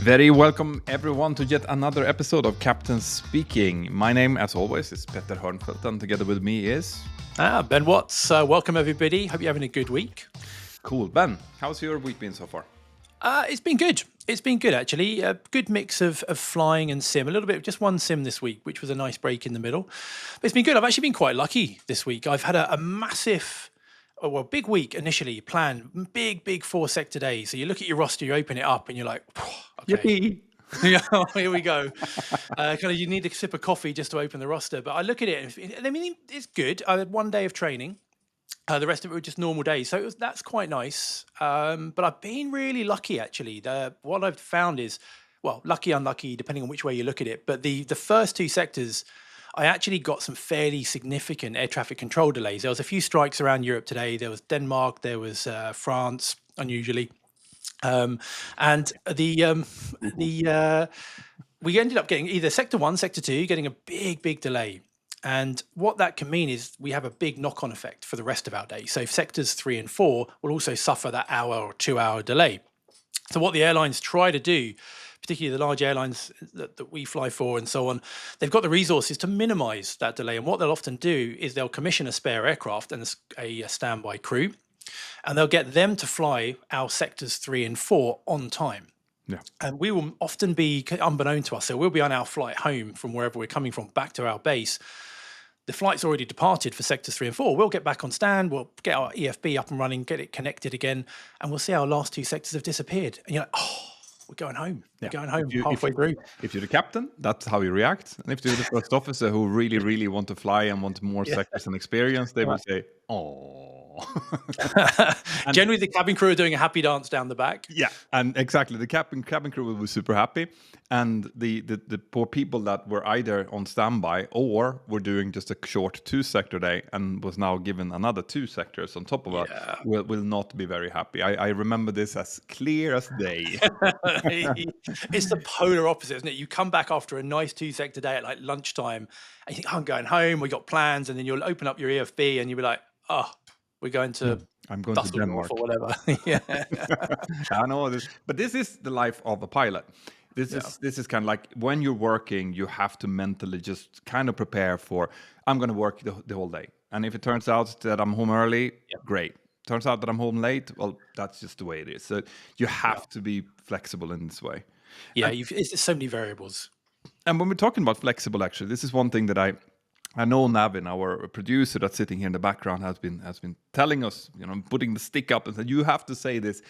Very welcome everyone to yet another episode of Captain Speaking. My name, as always, is Petter Hörnfeldt, and together with me is... Ben Watts. Welcome everybody. Hope you're having a good week. Cool. Ben, how's your week been so far? It's been good. It's been good, actually. A good mix of flying and sim. A little bit of just one sim this week, which was a nice break in the middle. But it's been good. I've actually been quite lucky this week. I've had a massive... big week initially planned, big 4-sector day. So you look at your roster, you open it up, and you're like, okay, yeah, here we go. You need a sip of coffee just to open the roster. But I look at it, and I mean, it's good. I had one day of training. The rest of it were just normal days, so that's quite nice. But I've been really lucky, actually. What I've found is, well, lucky, unlucky, depending on which way you look at it. But the first two sectors, I actually got some fairly significant air traffic control delays. There was a few strikes around Europe today. There was Denmark, there was France, unusually, and we ended up getting either sector 1, sector 2, getting a big delay. And what that can mean is we have a big knock-on effect for the rest of our day. So sectors 3 and 4 will also suffer that hour or 2-hour delay. So what the airlines try to do, particularly the large airlines that we fly for and so on, they've got the resources to minimize that delay. And what they'll often do is they'll commission a spare aircraft and a standby crew, and they'll get them to fly our sectors 3 and 4 on time. Yeah. And we will often be unbeknown to us. So we'll be on our flight home from wherever we're coming from back to our base. The flight's already departed for sectors 3 and 4. We'll get back on stand, we'll get our EFB up and running, get it connected again, and we'll see our last 2 sectors have disappeared. And you're like, we're going home. We're going home halfway through. If you're the captain, that's how you react. And if you're the first officer who really want to fly and want more sectors and experience, they will say, oh. Generally, the cabin crew are doing a happy dance down the back. Yeah, and exactly. The cabin crew will be super happy. And the poor people that were either on standby or were doing just a short 2-sector day and was now given another 2 sectors on top of that will not be very happy. I remember this as clear as day. It's the polar opposite, isn't it? You come back after a nice 2-sector day at like lunchtime and you think, I'm going home, we got plans, and then you'll open up your EFB and you'll be like, we're going to I'm going to Denmark or whatever. Yeah. I know this, but this is the life of a pilot. This is kind of like when you're working, you have to mentally just kind of prepare for, I'm going to work the whole day. And if it turns out that I'm home early, great. Turns out that I'm home late, well, that's just the way it is. So you have to be flexible in this way. Yeah, it's so many variables. And when we're talking about flexible, actually, this is one thing that I know Navin, our producer that's sitting here in the background, has been telling us, putting the stick up and said, you have to say this.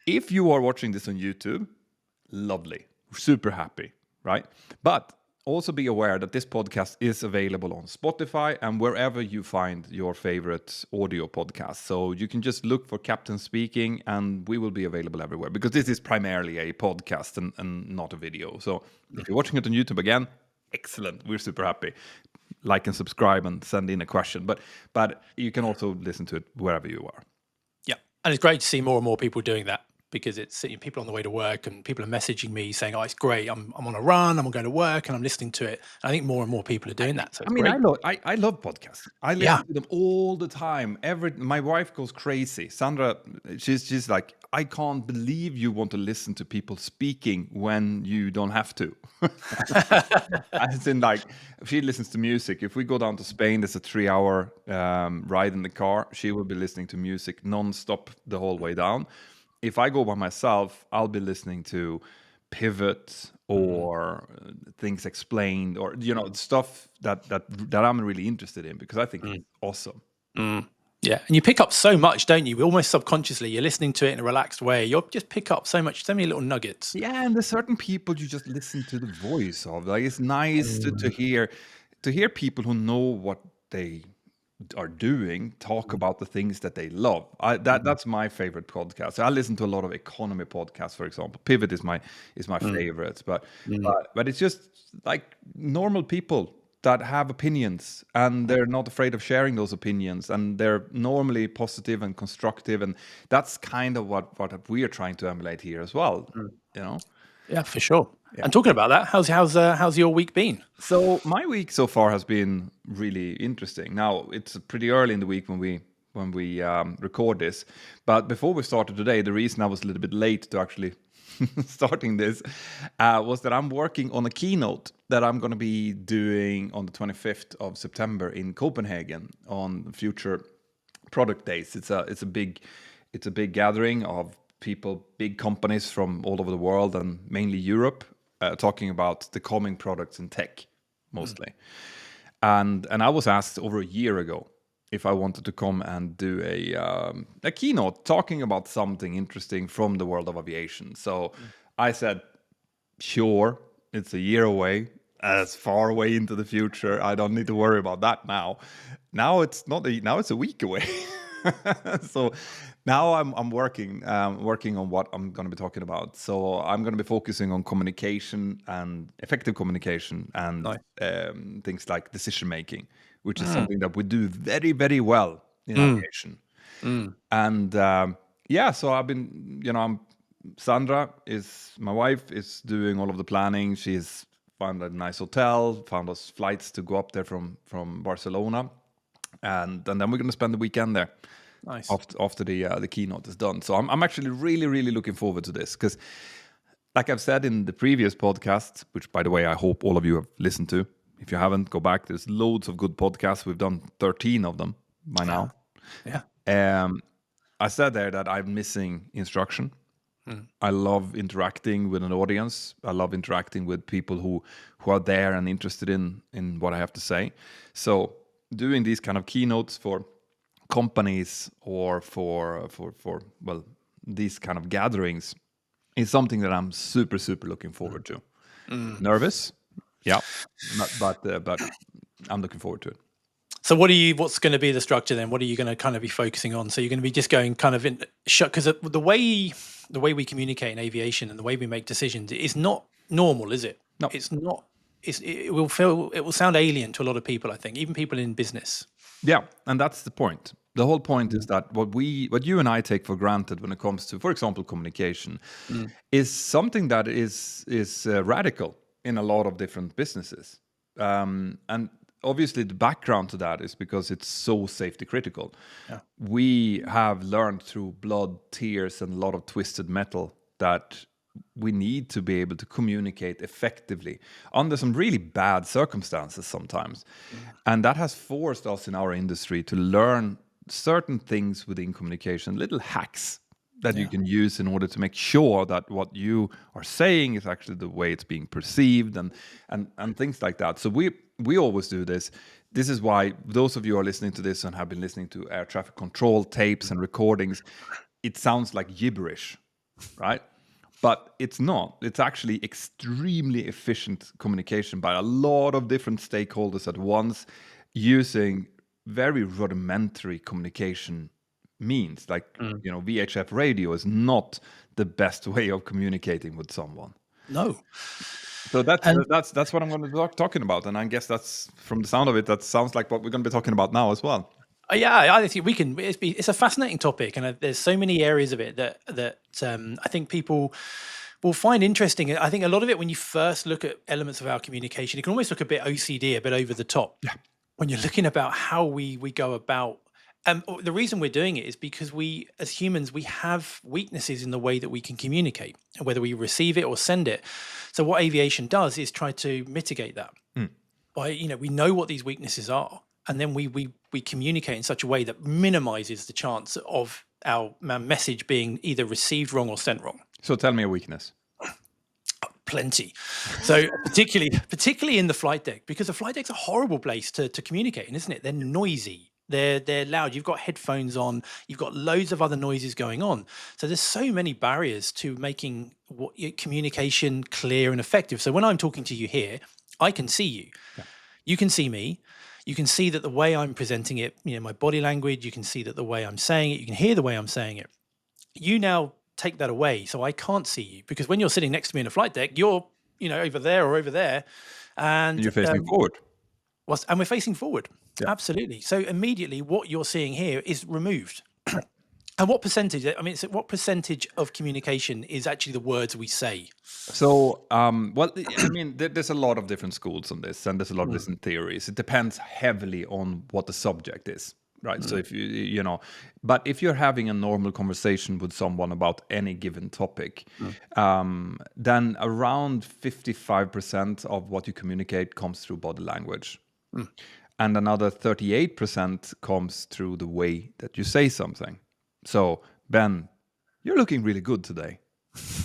If you are watching this on YouTube, lovely, super happy, right? But also be aware that this podcast is available on Spotify and wherever you find your favorite audio podcast. So you can just look for Captain Speaking and we will be available everywhere, because this is primarily a podcast and not a video. So if you're watching it on YouTube again, excellent. We're super happy. Like and subscribe and send in a question. But you can also listen to it wherever you are. Yeah. And it's great to see more and more people doing that, because it's people on the way to work and people are messaging me saying, it's great. I'm on a run, I'm going to work and I'm listening to it. And I think more and more people are doing that. So I love podcasts. I listen to them all the time. My wife goes crazy. Sandra, she's like, I can't believe you want to listen to people speaking when you don't have to. As in, like, she listens to music. If we go down to Spain, there's a 3-hour ride in the car. She will be listening to music non-stop the whole way down. If I go by myself, I'll be listening to Pivot or Things Explained, or stuff that I'm really interested in, because I think it's awesome. Yeah, and you pick up so much, don't you? Almost subconsciously, you're listening to it in a relaxed way. You'll just pick up so many little nuggets. Yeah, and there's certain people you just listen to the voice of. Like, it's nice to hear people who know what they are doing talk about the things that they love. That's my favorite podcast. I listen to a lot of economy podcasts, for example. Pivot is my favorite, but it's just like normal people that have opinions and they're not afraid of sharing those opinions, and they're normally positive and constructive, and that's kind of what we are trying to emulate here as well. Yeah, for sure. Yeah. And talking about that, how's your week been? So my week so far has been really interesting. Now it's pretty early in the week when record this. But before we started today, the reason I was a little bit late to actually starting this was that I'm working on a keynote that I'm going to be doing on the 25th of September in Copenhagen on future product days. It's a big gathering of people, big companies from all over the world and mainly Europe, talking about the coming products in tech mostly. And I was asked over a year ago if I wanted to come and do a keynote talking about something interesting from the world of aviation. So I said, sure, it's a year away, as far away into the future. I don't need to worry about that now. Now it's not. Now it's a week away. So now I'm working on what I'm going to be talking about. So I'm going to be focusing on communication and effective communication and things like decision making, which is something that we do very, very well in aviation. And so I've been, Sandra is my wife, is doing all of the planning. She's found a nice hotel, found us flights to go up there from Barcelona, and then we're going to spend the weekend there. Nice. After the keynote is done. So I'm actually really, really looking forward to this because, like I've said in the previous podcast, which by the way I hope all of you have listened to. If you haven't, go back. There's loads of good podcasts. We've done 13 of them by now. Yeah. I said there that I'm missing instruction. I love interacting with an audience. I love interacting with people who are there and interested in what I have to say. So doing these kind of keynotes for companies or for these kind of gatherings is something that I'm super, super looking forward to. Nervous? Yeah. But I'm looking forward to it. So what's going to be the structure then? What are you going to kind of be focusing on? So you're going to be just going kind of in shut, because the way we communicate in aviation and the way we make decisions is not normal, is it? No. It's not. It will sound alien to a lot of people, I think, even people in business. Yeah, and that's the point. The whole point is that what you and I take for granted when it comes to, for example, communication, is something that is radical in a lot of different businesses. And obviously, the background to that is because it's so safety critical. Yeah. We have learned through blood, tears, and a lot of twisted metal that we need to be able to communicate effectively under some really bad circumstances sometimes. And that has forced us in our industry to learn certain things within communication, little hacks that you can use in order to make sure that what you are saying is actually the way it's being perceived and things like that. So we always do this. This is why those of you who are listening to this and have been listening to air traffic control tapes and recordings, it sounds like gibberish, right? But it's not. It's actually extremely efficient communication by a lot of different stakeholders at once, using very rudimentary communication means. Like, VHF radio is not the best way of communicating with someone. No. So that's what I'm going to be talking about. And I guess that's, from the sound of it, that sounds like what we're going to be talking about now as well. Yeah, I think we can. It's a fascinating topic, and there's so many areas of it that I think people will find interesting. I think a lot of it, when you first look at elements of our communication, it can almost look a bit OCD, a bit over the top. Yeah. When you're looking about how we go about. The reason we're doing it is because we, as humans, we have weaknesses in the way that we can communicate, whether we receive it or send it. So what aviation does is try to mitigate that. By, we know what these weaknesses are. And then we communicate in such a way that minimizes the chance of our message being either received wrong or sent wrong. So tell me a weakness. Plenty. So particularly in the flight deck, because the flight deck's a horrible place to communicate in, isn't it? They're noisy. They're loud. You've got headphones on. You've got loads of other noises going on. So there's so many barriers to making communication clear and effective. So when I'm talking to you here, I can see you. Yeah. You can see me. You can see that the way I'm presenting it, my body language, you can see that the way I'm saying it, you can hear the way I'm saying it. You now take that away, so I can't see you, because when you're sitting next to me in a flight deck, you're, over there or over there. And you're facing forward. And we're facing forward. Yeah. Absolutely. So immediately what you're seeing here is removed. And what percentage, what percentage of communication is actually the words we say? So, there's a lot of different schools on this, and there's a lot of different theories. It depends heavily on what the subject is. right? So if you know, but if you're having a normal conversation with someone about any given topic, then around 55% of what you communicate comes through body language. And another 38% comes through the way that you say something. So, Ben, you're looking really good today.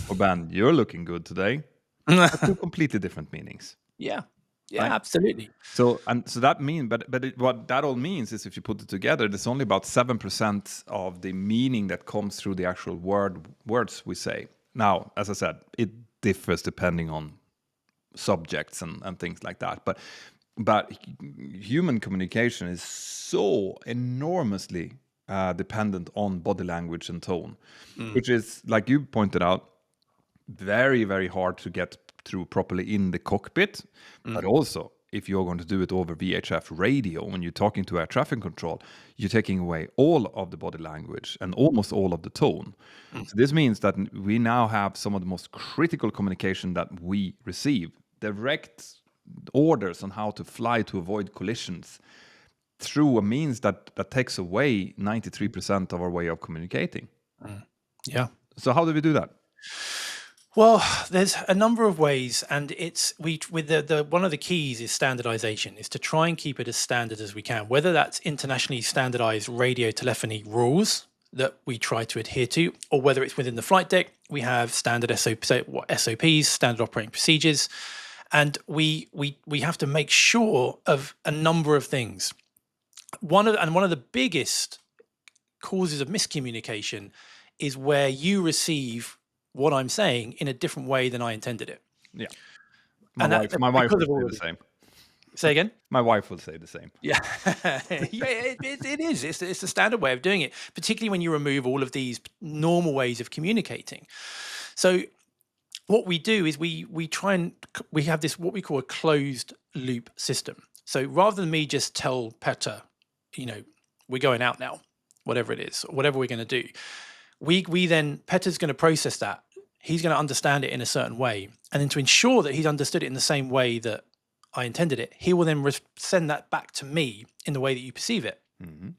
Or Ben, you're looking good today. Are two completely different meanings, Yeah. Yeah, right? absolutely. So that means, what that all means is, if you put it together, there's only about 7% of the meaning that comes through the actual words we say. Now, as I said, it differs depending on subjects and things like that. But human communication is so enormously dependent on body language and tone, which is, like you pointed out, very, very hard to get through properly in the cockpit. But also, if you're going to do it over VHF radio, when you're talking to air traffic control, you're taking away all of the body language and almost all of the tone. So this means that we now have some of the most critical communication that we receive, direct orders on how to fly to avoid collisions, through a means that takes away 93% of our way of communicating. Yeah. So how do we do that? Well, there's a number of ways, and with the one of the keys is standardization, is to try and keep it as standard as we can, whether that's internationally standardized radio telephony rules that we try to adhere to, or whether it's within the flight deck, we have standard SOPs, standard operating procedures, and we have to make sure of a number of things. One of the biggest causes of miscommunication is where you receive what I'm saying in a different way than I intended it. Yeah. My wife will say the same. Say again? My wife will say the same. Yeah. Yeah, it is. It's the standard way of doing it, particularly when you remove all of these normal ways of communicating. So what we do is we have this, what we call a closed loop system. So rather than me just tell Petter, we're going out now, whatever it is, or whatever we're going to do, we then, Petter's going to process that. He's going to understand it in a certain way. And then to ensure that he's understood it in the same way that I intended it, he will then send that back to me in the way that you perceive it. Mm-hmm.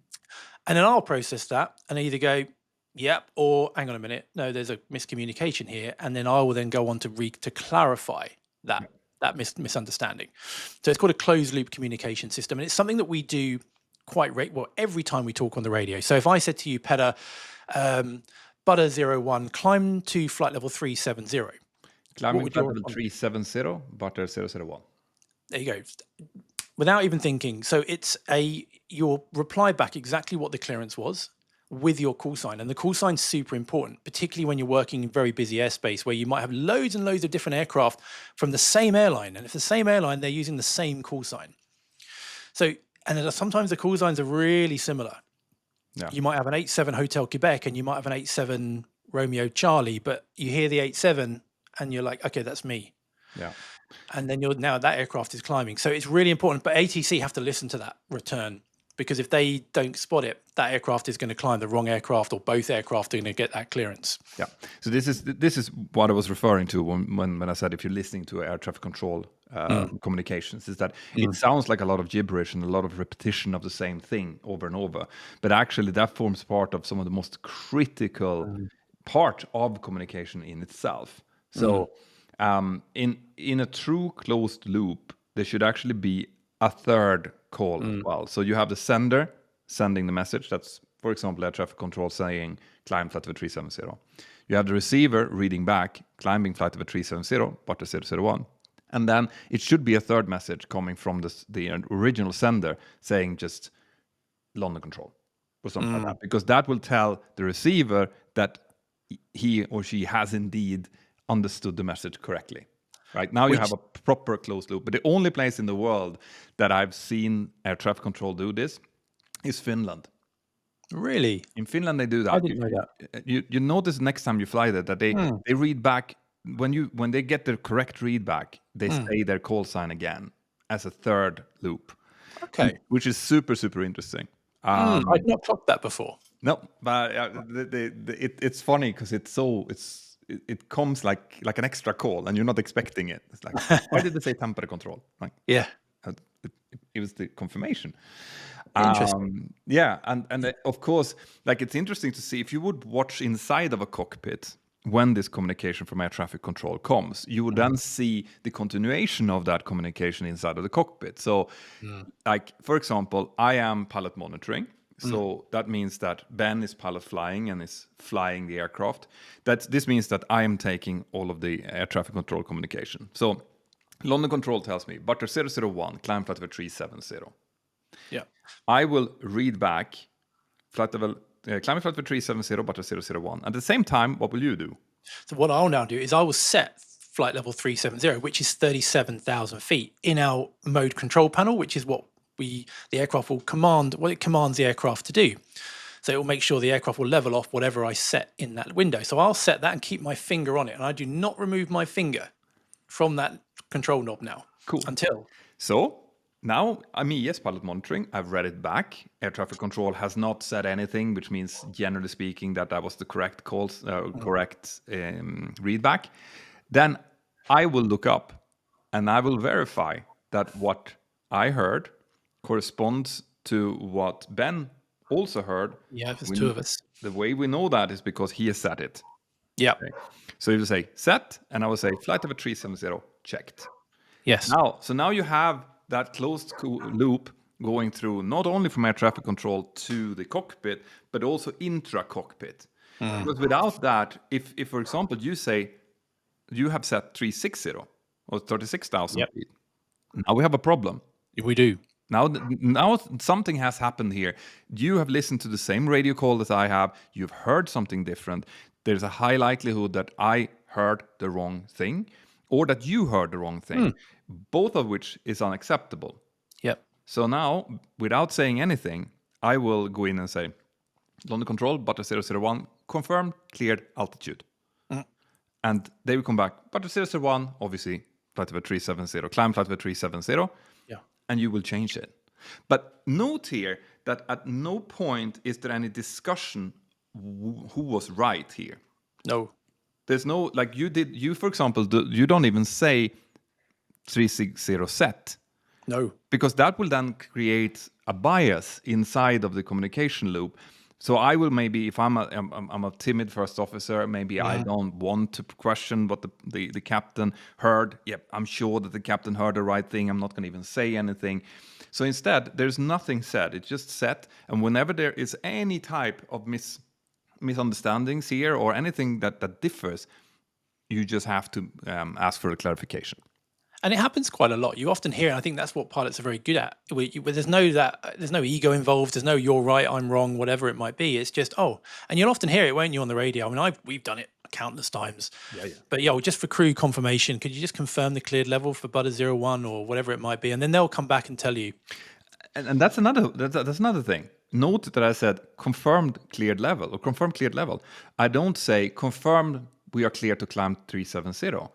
And then I'll process that and either go, yep, or hang on a minute, no, there's a miscommunication here. And then I will then go on to clarify that misunderstanding. So it's called a closed loop communication system. And it's something that we do every time we talk on the radio. So if I said to you, Petter, Butter 01, climb to flight level 370. Climbing flight level 370, Butter 001. There you go. Without even thinking. So you'll reply back exactly what the clearance was with your call sign. And the call sign's super important, particularly when you're working in very busy airspace where you might have loads and loads of different aircraft from the same airline. And if the same airline, they're using the same call sign. And sometimes the call signs are really similar. Yeah. You might have an 87 Hotel Quebec and you might have an 87 Romeo Charlie, but you hear the 87 and you're like, okay, that's me. Yeah. And then now that aircraft is climbing. So it's really important. But ATC have to listen to that return, because if they don't spot it, that aircraft is going to climb the wrong aircraft, or both aircraft are going to get that clearance. Yeah. So this is what I was referring to when I said, if you're listening to air traffic control communications, is that it sounds like a lot of gibberish and a lot of repetition of the same thing over and over. But actually that forms part of some of the most critical part of communication in itself. So in a true closed loop, there should actually be a third call as well. So you have the sender sending the message. That's, for example, air traffic control saying climb flight level 370. You have the receiver reading back, climbing flight level 370, Butter 001. And then it should be a third message coming from the original sender saying just London control or something like that. Because that will tell the receiver that he or she has indeed understood the message correctly. Right now, you have a proper closed loop. But the only place in the world that I've seen air traffic control do this is Finland. Really? In Finland, they do that. I didn't know that. You notice next time you fly there that they read back when they get the correct read back, they say their call sign again as a third loop. Okay, which is super, super interesting. I'd not clocked that before. No, but it's funny because it comes like an extra call and you're not expecting it. It's like, why did they say temperature control? Like, yeah, it was the confirmation. Interesting. Yeah, and of course, like it's interesting to see if you would watch inside of a cockpit when this communication from air traffic control comes, you would then see the continuation of that communication inside of the cockpit. So, like for example, I am pilot monitoring. So that means that Ben is pilot flying and is flying the aircraft. This means that I am taking all of the air traffic control communication. So London Control tells me, Butter 001, climb flight level 370. Yeah. I will read back flight level, climb flight level 370, Butter 001. At the same time, what will you do? So what I'll now do is I will set flight level 370, which is 37,000 feet, in our mode control panel, which is what the aircraft will command, what it commands the aircraft to do. So it will make sure the aircraft will level off whatever I set in that window. So I'll set that and keep my finger on it. And I do not remove my finger from that control knob now. Cool. Until. So now, yes, pilot monitoring. I've read it back. Air traffic control has not said anything, which means, generally speaking, that was the correct correct read back. Then I will look up and I will verify that what I heard corresponds to what Ben also heard. Yeah, there's two of us. The way we know that is because he has set it. Yeah. Okay. So you will say set, and I will say flight level 370 checked. Yes. Now you have that closed loop going through not only from air traffic control to the cockpit, but also intra-cockpit. Because without that, if for example, you say you have set 360 or 36,000 feet, now we have a problem. We do. Now something has happened here. You have listened to the same radio call that I have. You've heard something different. There's a high likelihood that I heard the wrong thing or that you heard the wrong thing, both of which is unacceptable. Yep. So now, without saying anything, I will go in and say, London Control, Butter 001, confirmed, cleared, altitude. And they will come back, Butter 001, obviously, flight level 370, climb flight level 370. Yeah. And you will change it. But note here that at no point is there any discussion who was right here. No. There's no, like you for example, you don't even say 360 set. No. Because that will then create a bias inside of the communication loop. So I will maybe, if I'm a timid first officer, maybe I don't want to question what the captain heard. Yep, I'm sure that the captain heard the right thing. I'm not going to even say anything. So instead, there's nothing said. It's just set. And whenever there is any type of misunderstandings here or anything that differs, you just have to ask for a clarification. And it happens quite a lot. You often hear, and I think that's what pilots are very good at. Where there's no ego involved. There's no you're right, I'm wrong, whatever it might be. It's just and you'll often hear it, won't you, on the radio? I mean, we've done it countless times. Yeah. But just for crew confirmation, could you just confirm the cleared level for Butter 01 or whatever it might be, and then they'll come back and tell you. And that's another thing. Note that I said confirmed cleared level or confirmed cleared level. I don't say confirmed we are clear to climb 370.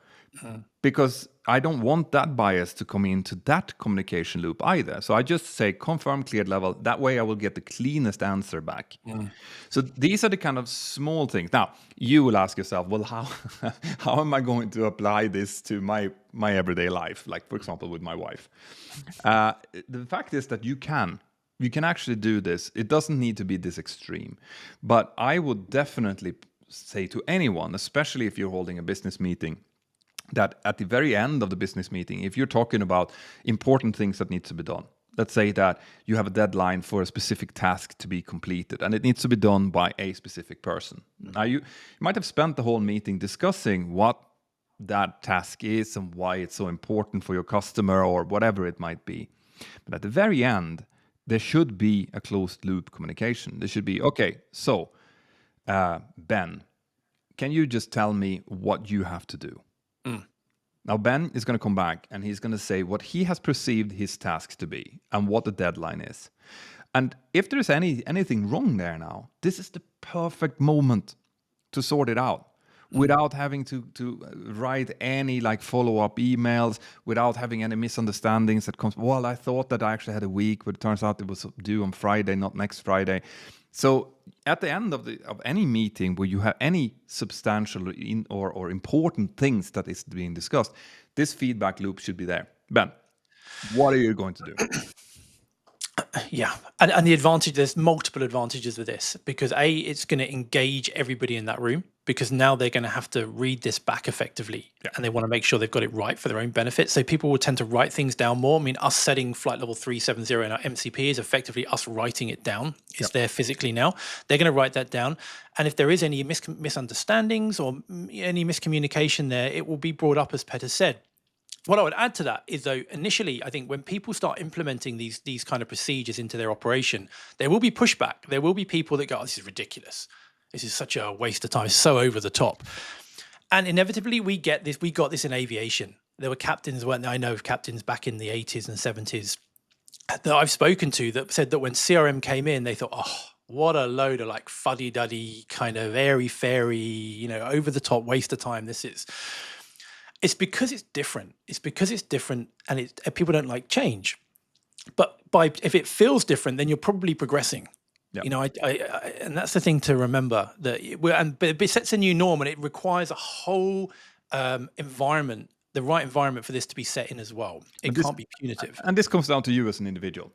Because I don't want that bias to come into that communication loop either. So I just say confirm cleared level. That way I will get the cleanest answer back. So these are the kind of small things. Now, you will ask yourself, well, how am I going to apply this to my everyday life? Like, for example, with my wife. The fact is that you can actually do this. It doesn't need to be this extreme. But I would definitely say to anyone, especially if you're holding a business meeting, that at the very end of the business meeting, if you're talking about important things that need to be done, let's say that you have a deadline for a specific task to be completed and it needs to be done by a specific person. Now, you might have spent the whole meeting discussing what that task is and why it's so important for your customer or whatever it might be. But at the very end, there should be a closed loop communication. There should be, okay, so Ben, can you just tell me what you have to do? Now, Ben is going to come back and he's going to say what he has perceived his task to be and what the deadline is. And if there's anything wrong there now, this is the perfect moment to sort it out without having to write any like follow-up emails, without having any misunderstandings that comes, well, I thought that I actually had a week, but it turns out it was due on Friday, not next Friday. So at the end of any meeting where you have any substantial or important things that is being discussed, this feedback loop should be there. Ben, what are you going to do? Yeah, and the advantage, there's multiple advantages with this, because A, it's going to engage everybody in that room, because now they're going to have to read this back effectively, Yeah. and they want to make sure they've got it right for their own benefit. So people will tend to write things down more. I mean, us setting flight level 370 in our MCP is effectively us writing it down. It's there physically now. They're going to write that down. And if there is any misunderstandings or any miscommunication there, it will be brought up, as Pet has said. What I would add to that is, though, initially, I think when people start implementing these kind of procedures into their operation, there will be pushback. There will be people that go, "Oh, this is ridiculous. This is such a waste of time. It's so over the top." And inevitably, we get this. We got this in aviation. There were captains, weren't there? I know of captains back in the 80s and 70s that I've spoken to that said that when CRM came in, they thought, "Oh, what a load of like fuddy-duddy, kind of airy-fairy, over the top waste of time this is." It's because it's different. It's because it's different, and people don't like change. But if it feels different, then you're probably progressing. Yeah. And that's the thing to remember, that but it sets a new norm, and it requires a whole environment, the right environment for this to be set in as well. It can't be punitive. And this comes down to you as an individual,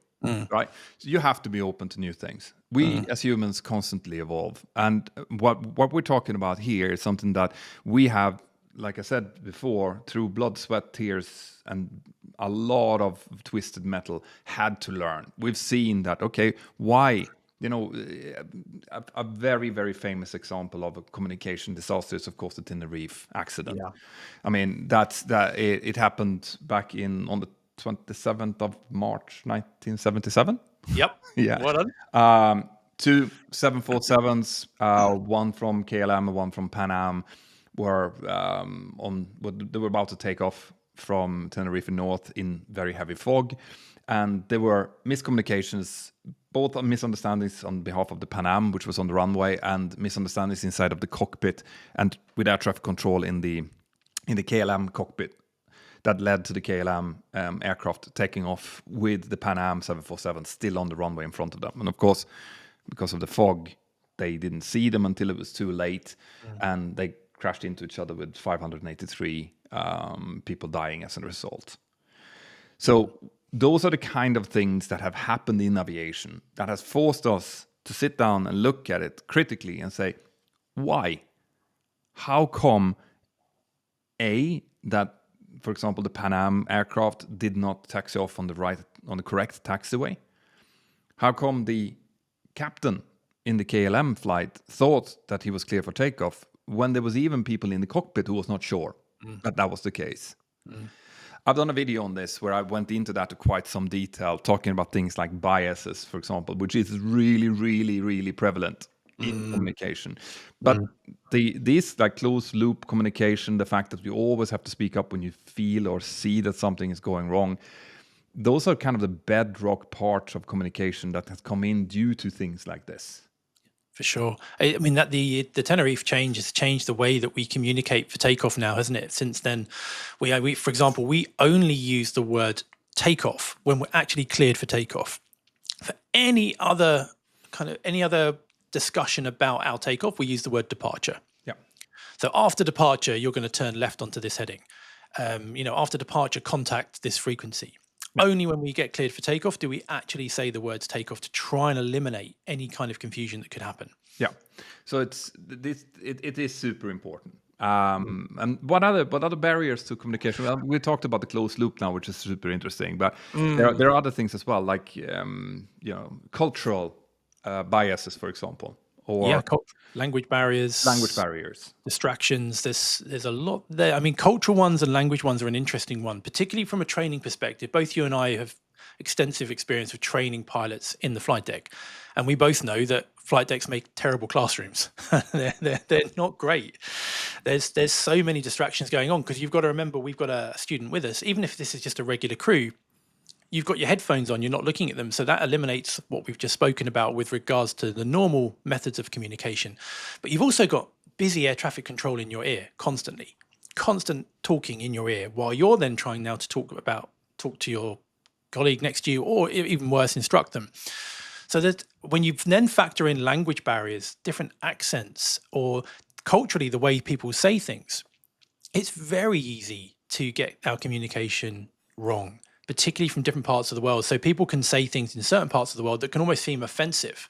right? So you have to be open to new things. We as humans constantly evolve, and what we're talking about here is something that we have, like I said before, through blood, sweat, tears, and a lot of twisted metal, had to learn. We've seen that, okay, why? A very, very famous example of a communication disaster is, of course, the Tenerife accident. Yeah. I mean, it happened back on the 27th of March, 1977. Yep. Yeah. Well done. Two 747s, one from KLM and one from Pan Am, were they were about to take off from Tenerife North in very heavy fog, and there were miscommunications, both misunderstandings on behalf of the Pan Am, which was on the runway, and misunderstandings inside of the cockpit and with air traffic control in the KLM cockpit, that led to the KLM aircraft taking off with the Pan Am 747 still on the runway in front of them. And of course, because of the fog, they didn't see them until it was too late, and they crashed into each other with 583 people dying as a result. So those are the kind of things that have happened in aviation that has forced us to sit down and look at it critically and say, why? How come that, for example, the Pan Am aircraft did not taxi off on the correct taxiway? How come the captain in the KLM flight thought that he was clear for takeoff when there was even people in the cockpit who was not sure that was the case? I've done a video on this where I went into that to quite some detail, talking about things like biases, for example, which is really, really, really prevalent in communication. But this like closed loop communication, the fact that you always have to speak up when you feel or see that something is going wrong, those are kind of the bedrock parts of communication that has come in due to things like this. For sure. I mean, that the Tenerife change has changed the way that we communicate for takeoff now, hasn't it? Since then, we for example, we only use the word takeoff when we're actually cleared for takeoff. For any other discussion about our takeoff, we use the word departure. Yeah. So after departure, you're going to turn left onto this heading. After departure, contact this frequency. Only when we get cleared for takeoff do we actually say the words takeoff, to try and eliminate any kind of confusion that could happen. Yeah, so it is super important. And what other barriers to communication? Well, we talked about the closed loop now, which is super interesting. But there are other things as well, like cultural biases, for example, or language barriers. Distractions. There's a lot there. I mean, cultural ones and language ones are an interesting one, particularly from a training perspective. Both you and I have extensive experience with training pilots in the flight deck, and we both know that flight decks make terrible classrooms. they're not great. There's so many distractions going on, because you've got to remember, we've got a student with us. Even if this is just a regular crew, you've got your headphones on, you're not looking at them. So that eliminates what we've just spoken about with regards to the normal methods of communication. But you've also got busy air traffic control in your ear constantly, constant talking in your ear, while you're then trying now to talk to your colleague next to you, or even worse, instruct them. So that when you then factor in language barriers, different accents, or culturally the way people say things, it's very easy to get our communication wrong. particularly from different parts of the world. So people can say things in certain parts of the world that can almost seem offensive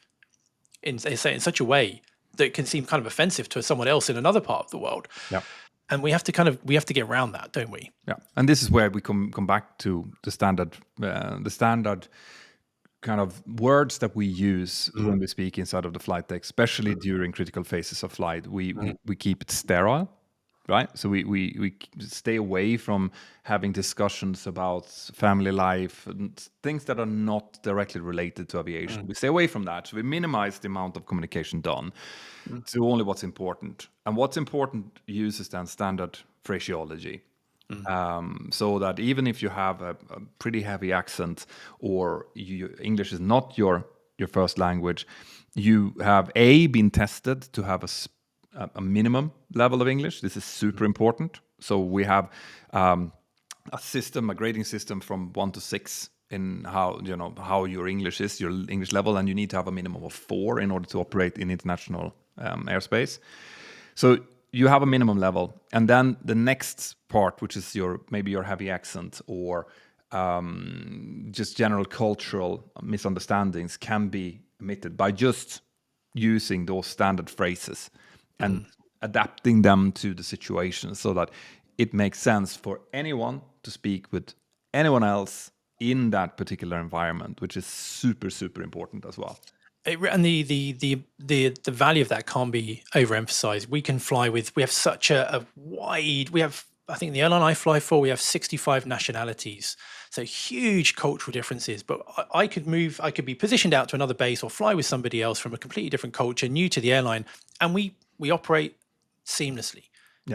they say it in such a way that can seem kind of offensive to someone else in another part of the world. Yeah. And we have to get around that, don't we? Yeah, and this is where we come back to the standard kind of words that we use when we speak inside of the flight deck, especially during critical phases of flight. We keep it sterile, right? So we stay away from having discussions about family life and things that are not directly related to aviation. We stay away from that. So we minimize the amount of communication done to only what's important. And what's important uses then standard phraseology. So that even if you have a pretty heavy accent or English is not your first language, you have been tested to have a minimum level of English. This is super important. So we have a grading system from 1 to 6 in how your English is, your English level, and you need to have a minimum of 4 in order to operate in international airspace. So you have a minimum level, and then the next part, which is maybe your heavy accent or just general cultural misunderstandings, can be omitted by just using those standard phrases and adapting them to the situation so that it makes sense for anyone to speak with anyone else in that particular environment, which is super, super important as well. And the value of that can't be overemphasized. We can fly we have such a wide, I think the airline I fly for, we have 65 nationalities. So huge cultural differences, but I could be positioned out to another base or fly with somebody else from a completely different culture, new to the airline. And we operate seamlessly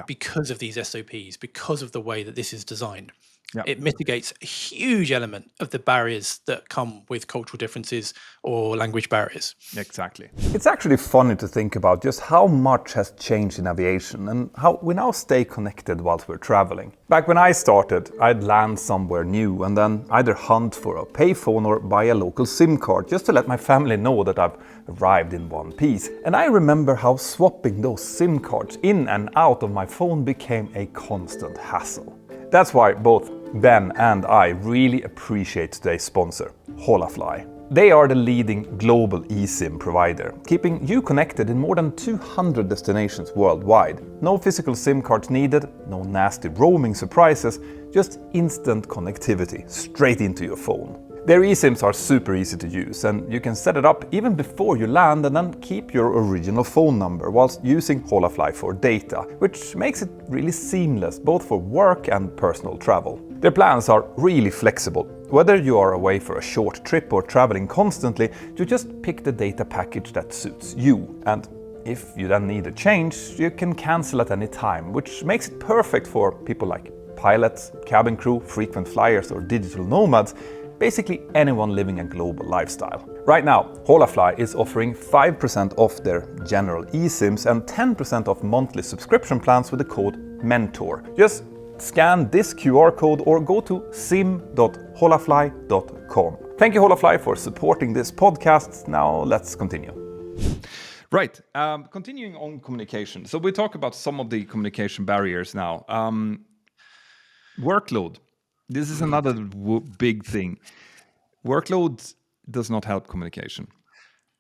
because of these SOPs, because of the way that this is designed. Yeah. It mitigates a huge element of the barriers that come with cultural differences or language barriers. Exactly. It's actually funny to think about just how much has changed in aviation and how we now stay connected whilst we're traveling. Back when I started, I'd land somewhere new and then either hunt for a payphone or buy a local SIM card just to let my family know that I've arrived in one piece. And I remember how swapping those SIM cards in and out of my phone became a constant hassle. That's why both Ben and I really appreciate today's sponsor, Holafly. They are the leading global eSIM provider, keeping you connected in more than 200 destinations worldwide. No physical SIM cards needed, no nasty roaming surprises, just instant connectivity straight into your phone. Their eSIMs are super easy to use, and you can set it up even before you land and then keep your original phone number whilst using Holafly for data, which makes it really seamless both for work and personal travel. Their plans are really flexible. Whether you are away for a short trip or traveling constantly, you just pick the data package that suits you. And if you then need a change, you can cancel at any time, which makes it perfect for people like pilots, cabin crew, frequent flyers, or digital nomads. Basically anyone living a global lifestyle. Right now, Holafly is offering 5% off their general eSIMs and 10% off monthly subscription plans with the code Mentour. Just scan this QR code or go to sim.holafly.com. Thank you, Holafly, for supporting this podcast. Now let's continue. Right. Continuing on communication. So we talk about some of the communication barriers now. Workload. This is another big thing. Workload does not help communication.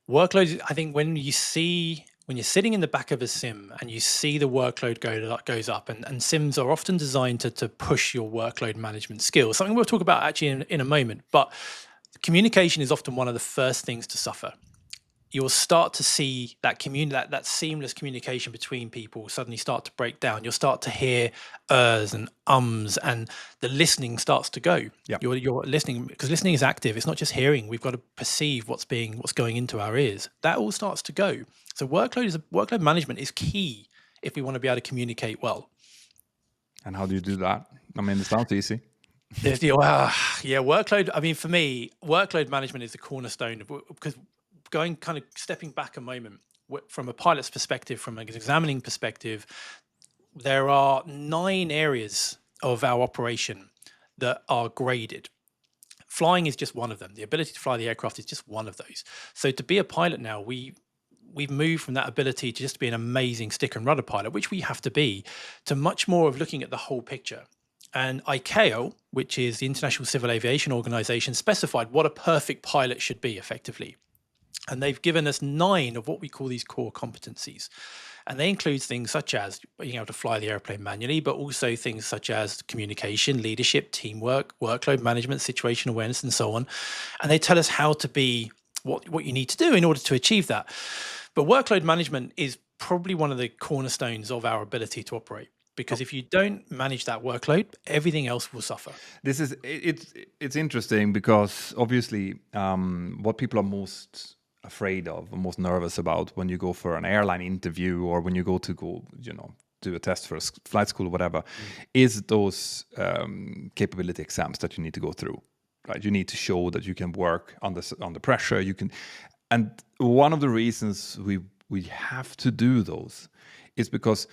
Workload, I think when you're sitting in the back of a sim and you see the workload goes up, and sims are often designed to push your workload management skills, something we'll talk about actually in a moment, but communication is often one of the first things to suffer. You'll start to see that seamless communication between people suddenly start to break down. You'll start to hear ers and ums, and the listening starts to go. Yep. You're listening, because listening is active. It's not just hearing. We've got to perceive what's going into our ears. That all starts to go. So workload management is key if we want to be able to communicate well. And how do you do that? I mean, it sounds easy. Workload. I mean, for me, workload management is the cornerstone because stepping back a moment, from a pilot's perspective, from an examining perspective, there are 9 areas of our operation that are graded. Flying is just one of them. The ability to fly the aircraft is just one of those. So to be a pilot now, we've moved from that ability to just be an amazing stick and rudder pilot, which we have to be, to much more of looking at the whole picture. And ICAO, which is the International Civil Aviation Organization, specified what a perfect pilot should be effectively. And they've given us 9 of what we call these core competencies. And they include things such as being able to fly the airplane manually, but also things such as communication, leadership, teamwork, workload management, situational awareness, and so on. And they tell us how to be, what you need to do in order to achieve that. But workload management is probably one of the cornerstones of our ability to operate. Because if you don't manage that workload, everything else will suffer. This is it's interesting because obviously what people are most afraid of or most nervous about when you go for an airline interview or when you go do a test for a flight school or whatever is those capability exams that you need to go through. Right, you need to show that you can work under pressure. You can, and one of the reasons we have to do those is because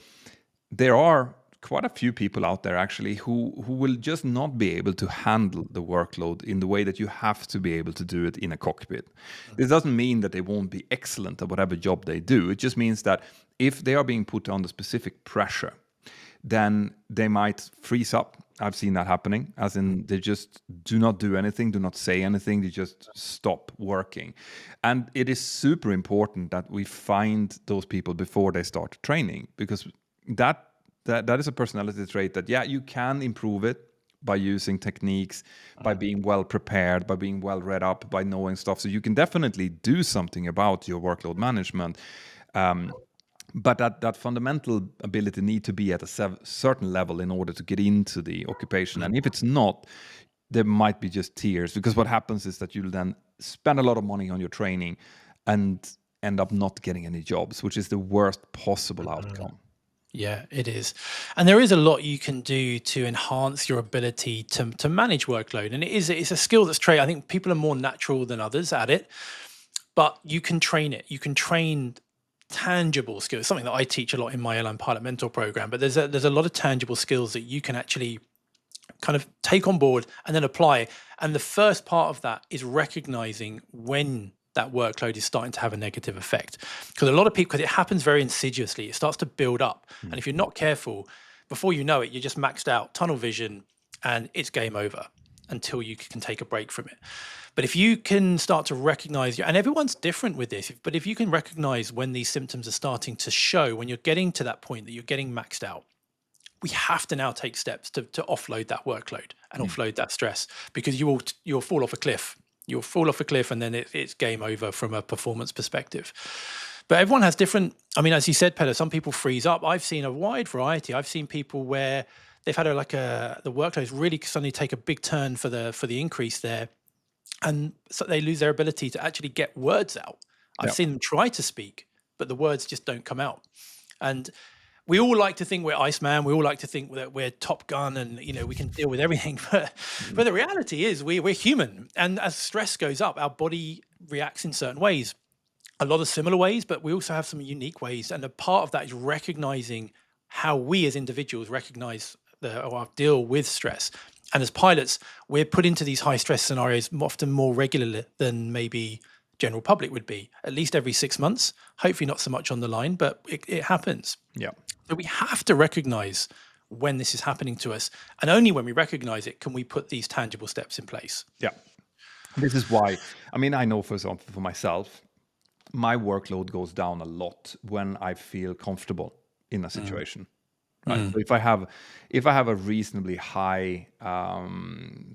there are quite a few people out there actually who will just not be able to handle the workload in the way that you have to be able to do it in a cockpit. This doesn't mean that they won't be excellent at whatever job they do. It just means that if they are being put under specific pressure, then they might freeze up. I've seen that happening, as in they just do not do anything, do not say anything, they just stop working. And it is super important that we find those people before they start training, because that is a personality trait that, yeah, you can improve it by using techniques, by being well prepared, by being well read up, by knowing stuff. So you can definitely do something about your workload management. But that fundamental ability need to be at a certain level in order to get into the occupation. And if it's not, there might be just tears, because what happens is that you'll then spend a lot of money on your training and end up not getting any jobs, which is the worst possible outcome. Yeah, it is. And there is a lot you can do to enhance your ability to manage workload. And it's a skill that's trained. I think people are more natural than others at it, but you can train it. You can train tangible skills, something that I teach a lot in my airline pilot mentor program. But there's a lot of tangible skills that you can actually kind of take on board and then apply. And the first part of that is recognizing when that workload is starting to have a negative effect. Because a lot of people, because it happens very insidiously, it starts to build up. And if you're not careful, before you know it, you're just maxed out, tunnel vision, and it's game over until you can take a break from it. But if you can start to recognize, and everyone's different with this, but if you can recognize when these symptoms are starting to show, when you're getting to that point that you're getting maxed out, we have to now take steps to offload that workload and offload that stress, because you'll fall off a cliff. You'll fall off a cliff and then it's game over from a performance perspective. But everyone has different, I mean, as you said, Peder, some people freeze up. I've seen a wide variety. I've seen people where they've had the workloads really suddenly take a big turn for the increase there. And so they lose their ability to actually get words out. I've seen them try to speak, but the words just don't come out. And we all like to think we're Iceman. We all like to think that we're Top Gun and, we can deal with everything. But the reality is we're human. And as stress goes up, our body reacts in certain ways, a lot of similar ways, but we also have some unique ways. And a part of that is recognizing how we as individuals recognize or deal with stress. And as pilots, we're put into these high stress scenarios often more regularly than maybe general public would be, at least every 6 months, hopefully not so much on the line, but it happens. Yeah. So we have to recognize when this is happening to us. And only when we recognize it can we put these tangible steps in place. Yeah. This is why, I know, for example, for myself, my workload goes down a lot when I feel comfortable in a situation. Right. So if I have a reasonably high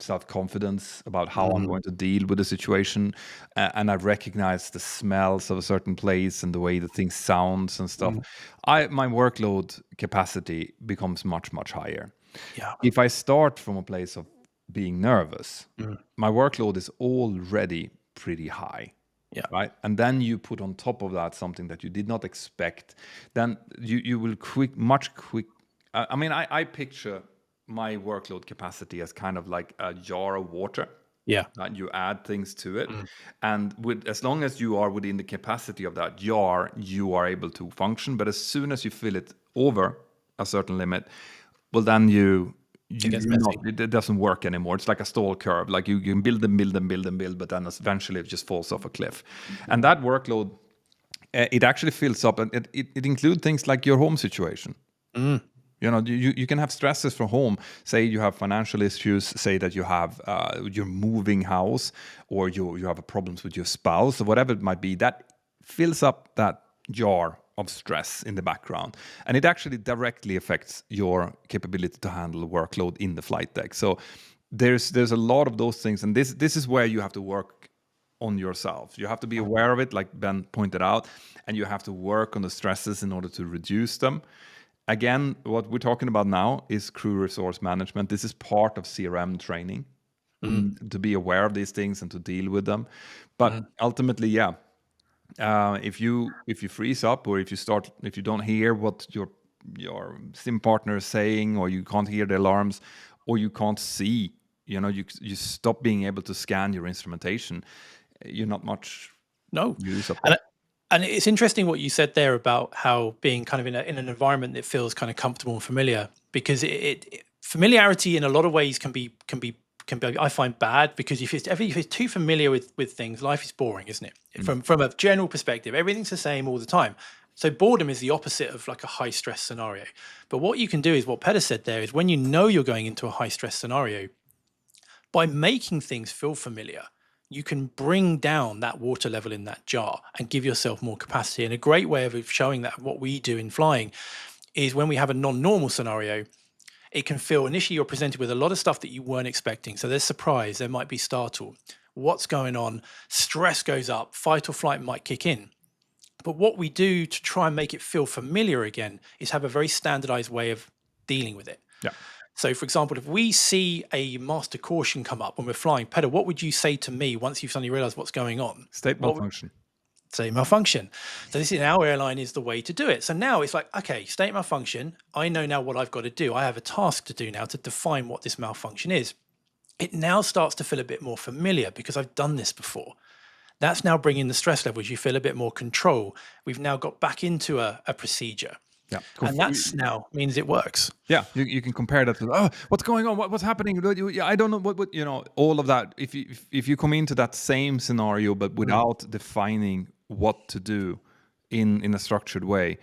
self-confidence about how I'm going to deal with the situation, and I recognize the smells of a certain place and the way the thing sounds and stuff, my workload capacity becomes much, much higher. Yeah. If I start from a place of being nervous, my workload is already pretty high. Yeah. Right. And then you put on top of that something that you did not expect, then you will I picture my workload capacity as kind of like a jar of water. Yeah. You add things to it. And as long as you are within the capacity of that jar, you are able to function. But as soon as you fill it over a certain limit, well, then it doesn't work anymore. It's like a stall curve. Like you can build and build and build and build, but then eventually it just falls off a cliff. And that workload, it actually fills up. And it includes things like your home situation. You can have stresses from home. Say you have financial issues. Say that you have you're moving house, or you have problems with your spouse, or whatever it might be. That fills up that jar of stress in the background, and it actually directly affects your capability to handle workload in the flight deck. So there's a lot of those things, and this is where you have to work on yourself. You have to be aware of it, like Ben pointed out, and you have to work on the stresses in order to reduce them. Again, what we're talking about now is crew resource management. This is part of CRM training, to be aware of these things and to deal with them. But ultimately, yeah, if you freeze up, or if you don't hear what your sim partner is saying, or you can't hear the alarms, or you can't see, you stop being able to scan your instrumentation, you're not much use of that. And it's interesting what you said there about how being kind of in an environment that feels kind of comfortable and familiar, because familiarity in a lot of ways can be I find bad, because if it's too familiar with things, life is boring, isn't it? From a general perspective, everything's the same all the time. So boredom is the opposite of like a high stress scenario. But what you can do is what Petter said there, is when you know you're going into a high stress scenario, by making things feel familiar, you can bring down that water level in that jar and give yourself more capacity. And a great way of showing that, what we do in flying, is when we have a non-normal scenario, it can feel initially you're presented with a lot of stuff that you weren't expecting. So there's surprise, there might be startle. What's going on? Stress goes up, fight or flight might kick in. But what we do to try and make it feel familiar again is have a very standardized way of dealing with it. Yeah. So, for example, if we see a master caution come up when we're flying, Petter, what would you say to me once you've suddenly realized what's going on? State malfunction. State malfunction. So this in our airline is the way to do it. So now it's like, okay, state malfunction. I know now what I've got to do. I have a task to do now to define what this malfunction is. It now starts to feel a bit more familiar because I've done this before. That's now bringing the stress levels. You feel a bit more control. We've now got back into a procedure. Yeah, and that's now means it works. Yeah, you can compare that to, what's going on? What's happening? I don't know what all of that. If you come into that same scenario but without defining what to do in a structured way,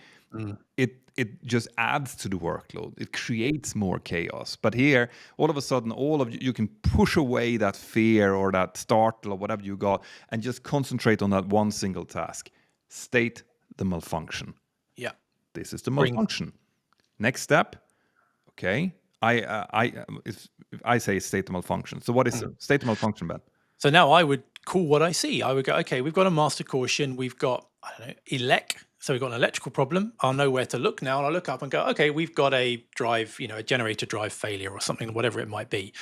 it just adds to the workload. It creates more chaos. But here, all of a sudden, you can push away that fear or that startle or whatever you got, and just concentrate on that one single task. State the malfunction. Yeah. This is the malfunction. Next step, okay. I say state the malfunction. So what is state the malfunction, Ben? So now I would call what I see. I would go, okay, we've got a master caution. We've got, I don't know, elec. So we've got an electrical problem. I'll know where to look now. And I'll look up and go, okay, we've got a drive, a generator drive failure or something, whatever it might be.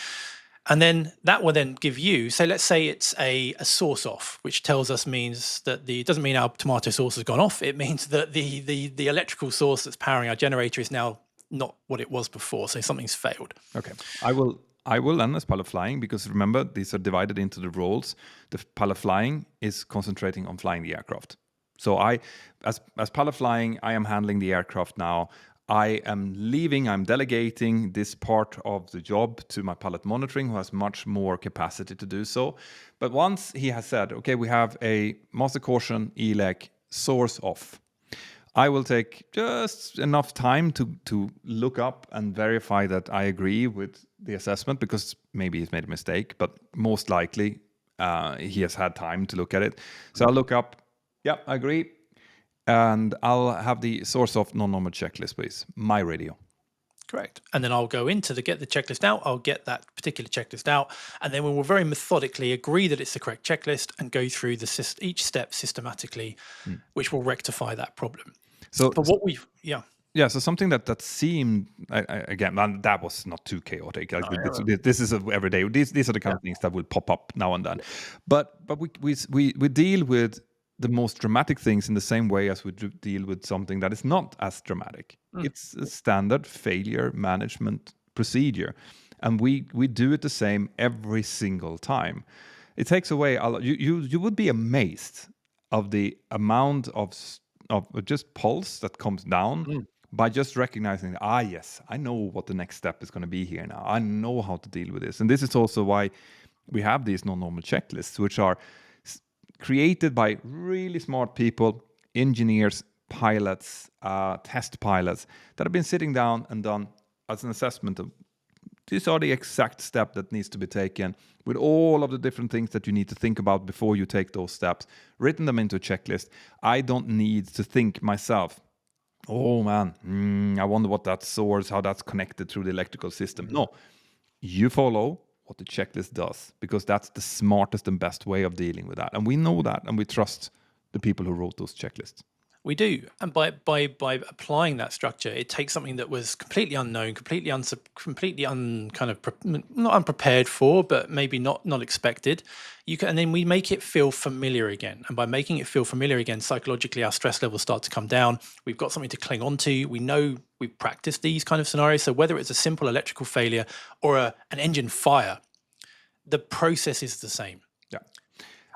And then that will then give you, so let's say it's a source off, which means that it doesn't mean our tomato sauce has gone off. It means that the electrical source that's powering our generator is now not what it was before. So something's failed. Okay. I will end as pilot flying, because remember, these are divided into the roles. The pilot flying is concentrating on flying the aircraft. So as pilot flying, I am handling the aircraft now. I am I'm delegating this part of the job to my pilot monitoring, who has much more capacity to do so. But once he has said, okay, we have a master caution, ELEC, source off, I will take just enough time to look up and verify that I agree with the assessment, because maybe he's made a mistake, but most likely he has had time to look at it. So I'll look up, yep, I agree. And I'll have the source of non-normal checklist, please. My radio. Correct. And then I'll go in to get the checklist out. I'll get that particular checklist out. And then we will very methodically agree that it's the correct checklist and go through each step systematically, which will rectify that problem. So something that seemed, again, that was not too chaotic. This is every day. These are the kind of things that will pop up now and then. But we deal with the most dramatic things in the same way as we deal with something that is not as dramatic. It's a standard failure management procedure, and we do it the same every single time. It takes away you would be amazed of the amount of just pulse that comes down by just recognizing, yes, I know what the next step is going to be here now. I know how to deal with this. And this is also why we have these non-normal checklists, which are created by really smart people, engineers, pilots, test pilots that have been sitting down and done as an assessment of these are the exact step that needs to be taken with all of the different things that you need to think about before you take those steps, written them into a checklist. I don't need to think myself, oh man, I wonder what that source, how that's connected through the electrical system. No, you follow what the checklist does because that's the smartest and best way of dealing with that. And we know that, and we trust the people who wrote those checklists. We do, and by applying that structure, it takes something that was completely unknown, not unprepared for, but maybe not expected. And then we make it feel familiar again, and by making it feel familiar again, psychologically our stress levels start to come down. We've got something to cling on to. We know we've practiced these kind of scenarios. So whether it's a simple electrical failure or an engine fire, the process is the same. Yeah.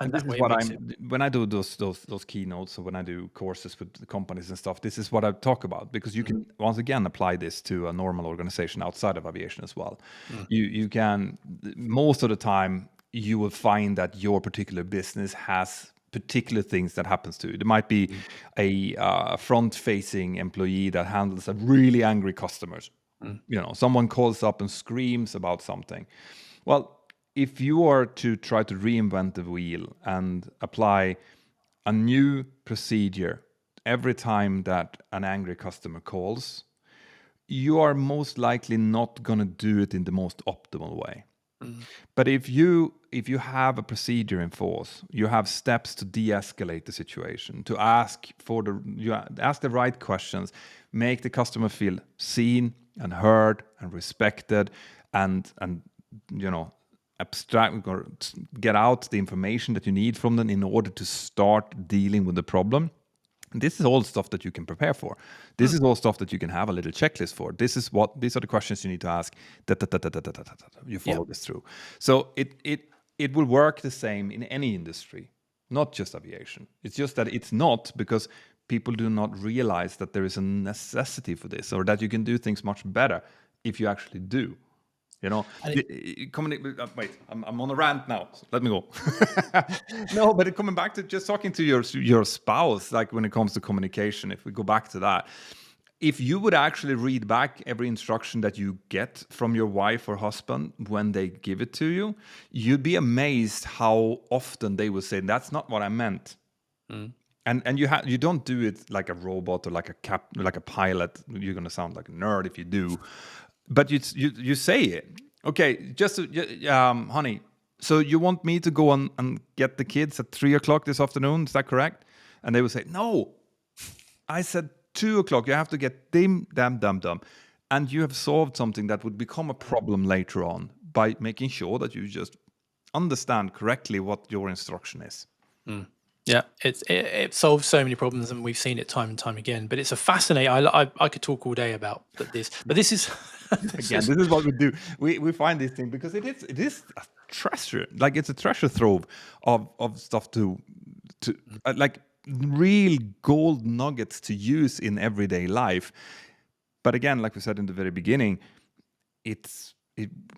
And this is what when I do those keynotes, or when I do courses with the companies and stuff, this is what I talk about, because you can once again apply this to a normal organization outside of aviation as well. You can, most of the time you will find that your particular business has particular things that happens to you. There might be a front-facing employee that handles a really angry customers. Someone calls up and screams about something. Well, if you are to try to reinvent the wheel and apply a new procedure every time that an angry customer calls, you are most likely not going to do it in the most optimal way. But if you have a procedure in force, you have steps to de-escalate the situation, to ask the right questions, make the customer feel seen and heard and respected, and abstract or get out the information that you need from them in order to start dealing with the problem. This is all stuff that you can prepare for. This is all stuff that you can have a little checklist for. These are the questions you need to ask. You follow this through. So it will work the same in any industry, not just aviation. It's just that it's not, because people do not realize that there is a necessity for this, or that you can do things much better if you actually do. Wait, I'm on a rant now. So let me go. No, but coming back to just talking to your spouse, like when it comes to communication, if we go back to that, if you would actually read back every instruction that you get from your wife or husband when they give it to you, you'd be amazed how often they will say, "That's not what I meant." And you don't do it like a robot or like a pilot. You're gonna sound like a nerd if you do. But you say it. Okay, honey, so you want me to go on and get the kids at 3:00 this afternoon? Is that correct? And they will say, no, I said 2:00. You have to get them. And you have solved something that would become a problem later on by making sure that you just understand correctly what your instruction is. Yeah, it solves so many problems, and we've seen it time and time again. But it's a fascinating. I could talk all day about this, but this is this is what we do. We find these things because it is a treasure. Like, it's a treasure trove of stuff to like real gold nuggets to use in everyday life. But again, like we said in the very beginning,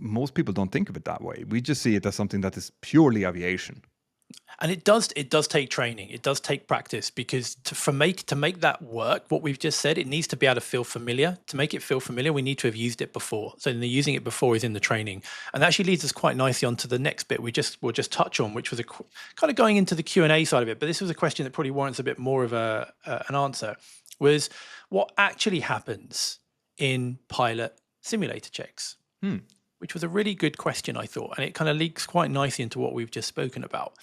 most people don't think of it that way. We just see it as something that is purely aviation. And it does take training. It does take practice, because to make that work, what we've just said, it needs to be able to feel familiar. To make it feel familiar, we need to have used it before. So the using it before is in the training. And that actually leads us quite nicely onto the next bit we'll just touch on, which was kind of going into the Q&A side of it. But this was a question that probably warrants a bit more of an answer, was what actually happens in pilot simulator checks? Which was a really good question, I thought, and it kind of leaks quite nicely into what we've just spoken about.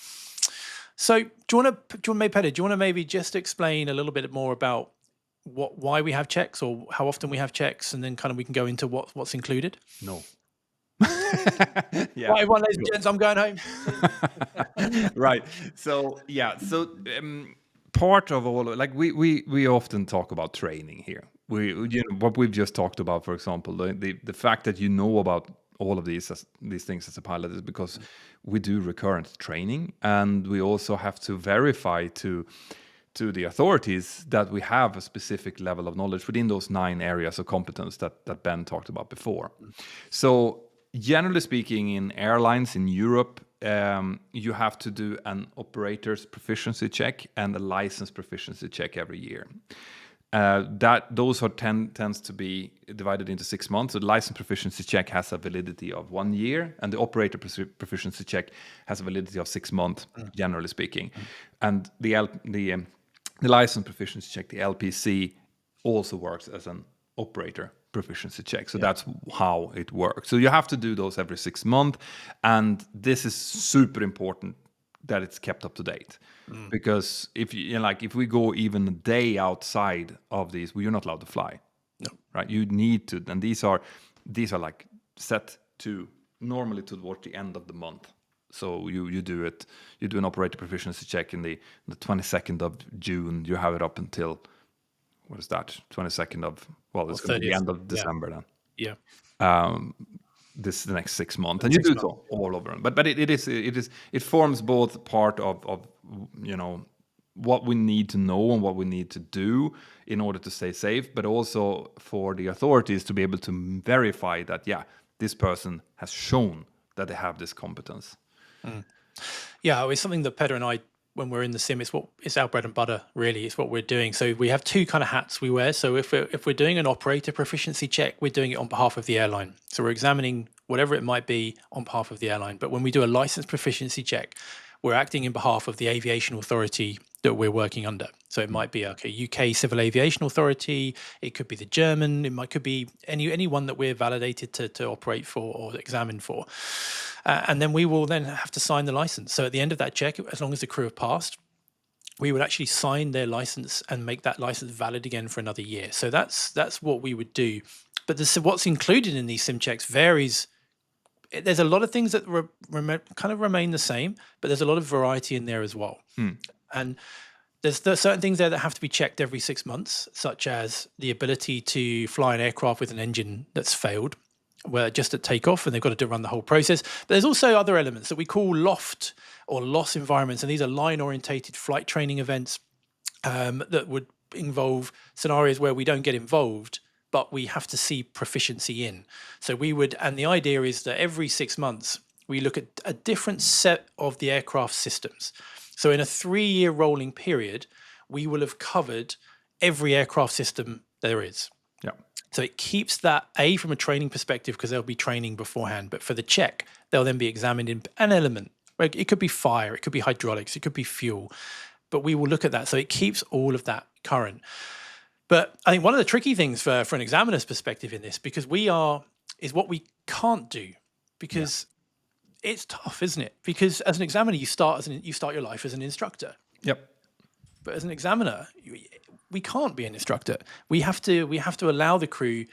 So, do you want to maybe just explain a little bit more about why we have checks, or how often we have checks, and then kind of we can go into what's included? No. Yeah. Right, everyone, ladies and gents, I'm going home. Right. So part of all, like we often talk about training here. What we've just talked about, for example, the fact that you know about all of these things as a pilot is because we do recurrent training, and we also have to verify to the authorities that we have a specific level of knowledge within those 9 areas of competence that Ben talked about before. So generally speaking, in airlines in Europe, you have to do an operator's proficiency check and a license proficiency check every year. Those tends to be divided into 6 months. So the license proficiency check has a validity of 1 year, and the operator proficiency check has a validity of 6 months, generally speaking. And the license proficiency check, the LPC, also works as an operator proficiency check. So that's how it works. So you have to do those every 6 months, and this is super important that it's kept up to date. Because if if we go even a day outside of these, you're not allowed to fly. No. Right? You need to, and these are like set to normally towards the end of the month. So you do an operator proficiency check in the 22nd of June. You have it up until, what is that? 22nd of, it's going to be the end of December then. Yeah. This the next 6 months, and you do so all over. But it forms both part of what we need to know and what we need to do in order to stay safe, but also for the authorities to be able to verify that this person has shown that they have this competence. Yeah, it's something that Pedro and I, when we're in the sim, it's our bread and butter, really. It's what we're doing. So we have two kind of hats we wear. So if we're doing an operator proficiency check, we're doing it on behalf of the airline. So we're examining whatever it might be on behalf of the airline. But when we do a license proficiency check, we're acting in behalf of the aviation authority that we're working under. So it might be a UK Civil Aviation Authority. It could be the German. Could be anyone that we're validated to operate for or examine for. And then we will then have to sign the license. So at the end of that check, as long as the crew have passed, we would actually sign their license and make that license valid again for another year. So that's what we would do. But what's included in these sim checks varies. There's a lot of things that kind of remain the same, but there's a lot of variety in there as well. And there's certain things there that have to be checked every 6 months, such as the ability to fly an aircraft with an engine that's failed, where just at takeoff, and they've got to run the whole process. But there's also other elements that we call loft or loss environments, and these are line-orientated flight training events that would involve scenarios where we don't get involved, but we have to see proficiency in. So and the idea is that every 6 months, we look at a different set of the aircraft systems. So in a 3-year rolling period, we will have covered every aircraft system there is. Yeah. So it keeps that, from a training perspective, because there'll be training beforehand, but for the check, they'll then be examined in an element. It could be fire, it could be hydraulics, it could be fuel, but we will look at that. So it keeps all of that current. But I think one of the tricky things for an examiner's perspective in this, because is what we can't do, because it's tough, isn't it? Because as an examiner, you start your life as an instructor. Yep. But as an examiner, we can't be an instructor. We have to allow the crew.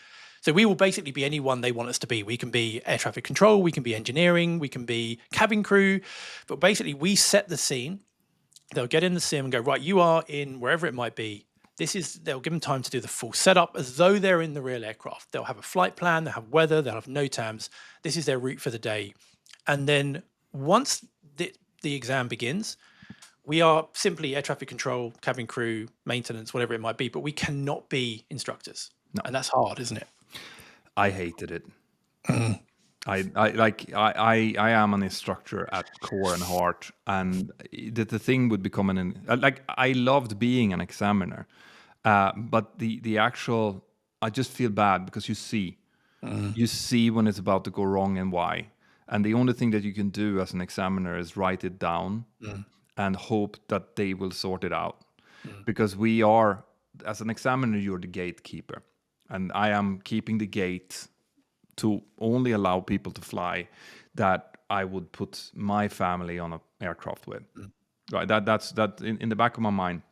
So we will basically be anyone they want us to be. We can be air traffic control, we can be engineering, we can be cabin crew. But basically, we set the scene. They'll get in the sim and go, right, you are in wherever it might be. They'll give them time to do the full setup as though they're in the real aircraft. They'll have a flight plan, they'll have weather, they'll have NOTAMs. This is their route for the day. And then once the exam begins, we are simply air traffic control, cabin crew, maintenance, whatever it might be, but we cannot be instructors. No. And that's hard, isn't it? I hated it. I am an instructor at core and heart, and the thing would become I loved being an examiner, but the actual, I just feel bad because you see when it's about to go wrong and why, and the only thing that you can do as an examiner is write it down and hope that they will sort it out, because as an examiner, you're the gatekeeper, and I am keeping the gate to only allow people to fly that I would put my family on an aircraft with. Right? That's in the back of my mind.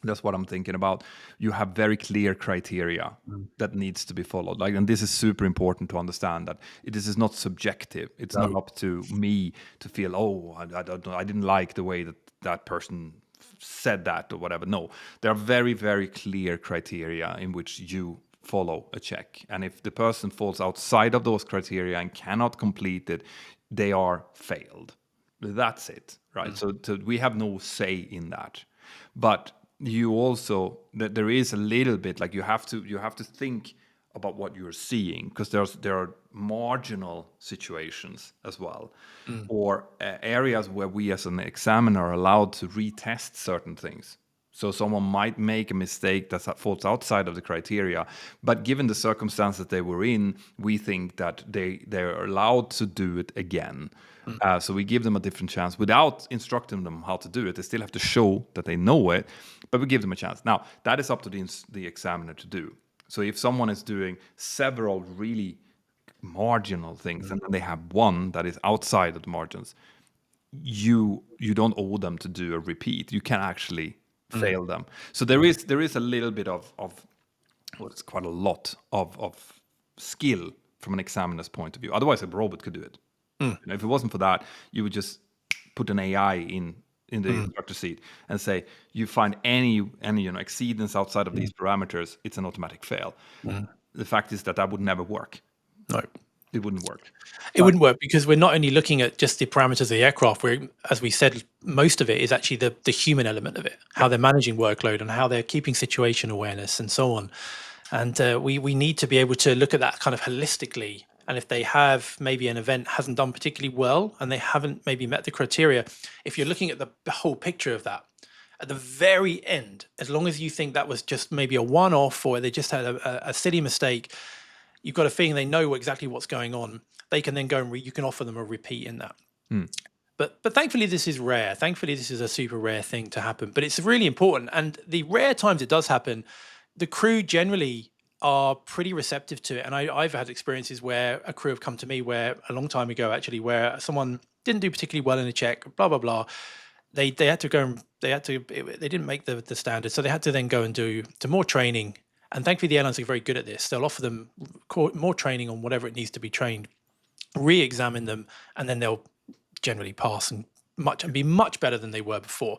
That's what I'm thinking about. You have very clear criteria that needs to be followed. And this is super important to understand that this is not subjective. It's not up to me to feel, I didn't like the way that person said that or whatever. No, there are very, very clear criteria in which you follow a check, and if the person falls outside of those criteria and cannot complete it, they are failed. That's it, right? So we have no say in that. But you also, that there is a little bit like you have to think about what you're seeing, because there are marginal situations as well, or areas where we as an examiner are allowed to retest certain things. So someone might make a mistake that falls outside of the criteria, but given the circumstances they were in, we think that they're allowed to do it again. So we give them a different chance without instructing them how to do it. They still have to show that they know it, but we give them a chance. Now, that is up to the examiner to do. So if someone is doing several really marginal things and then they have one that is outside of the margins, you don't owe them to do a repeat. You can actually fail them. So there is a little bit of well, it's quite a lot of skill from an examiner's point of view. Otherwise, a robot could do it. You know, if it wasn't for that, you would just put an AI in the instructor seat and say, you find any exceedance outside of these parameters, it's an automatic fail. The fact is that would never work. No. It wouldn't work. It wouldn't work because we're not only looking at just the parameters of the aircraft, where, as we said, most of it is actually the human element of it, how they're managing workload and how they're keeping situation awareness and so on. And we need to be able to look at that kind of holistically. And if they have maybe an event hasn't done particularly well and they haven't maybe met the criteria, if you're looking at the whole picture of that, at the very end, as long as you think that was just maybe a one-off or they just had a silly mistake, you've got a feeling they know exactly what's going on. They can then go and you can offer them a repeat in that. But thankfully, this is rare. Thankfully, this is a super rare thing to happen. But it's really important. And the rare times it does happen, the crew generally are pretty receptive to it. And I've had experiences where a crew have come to me where a long time ago, actually, where someone didn't do particularly well in a check, blah, blah, blah. They had to go and they didn't make the standard. So they had to then go and do more training. And thankfully, the airlines are very good at this. They'll offer them more training on whatever it needs to be trained, re-examine them, and then they'll generally pass and be much better than they were before.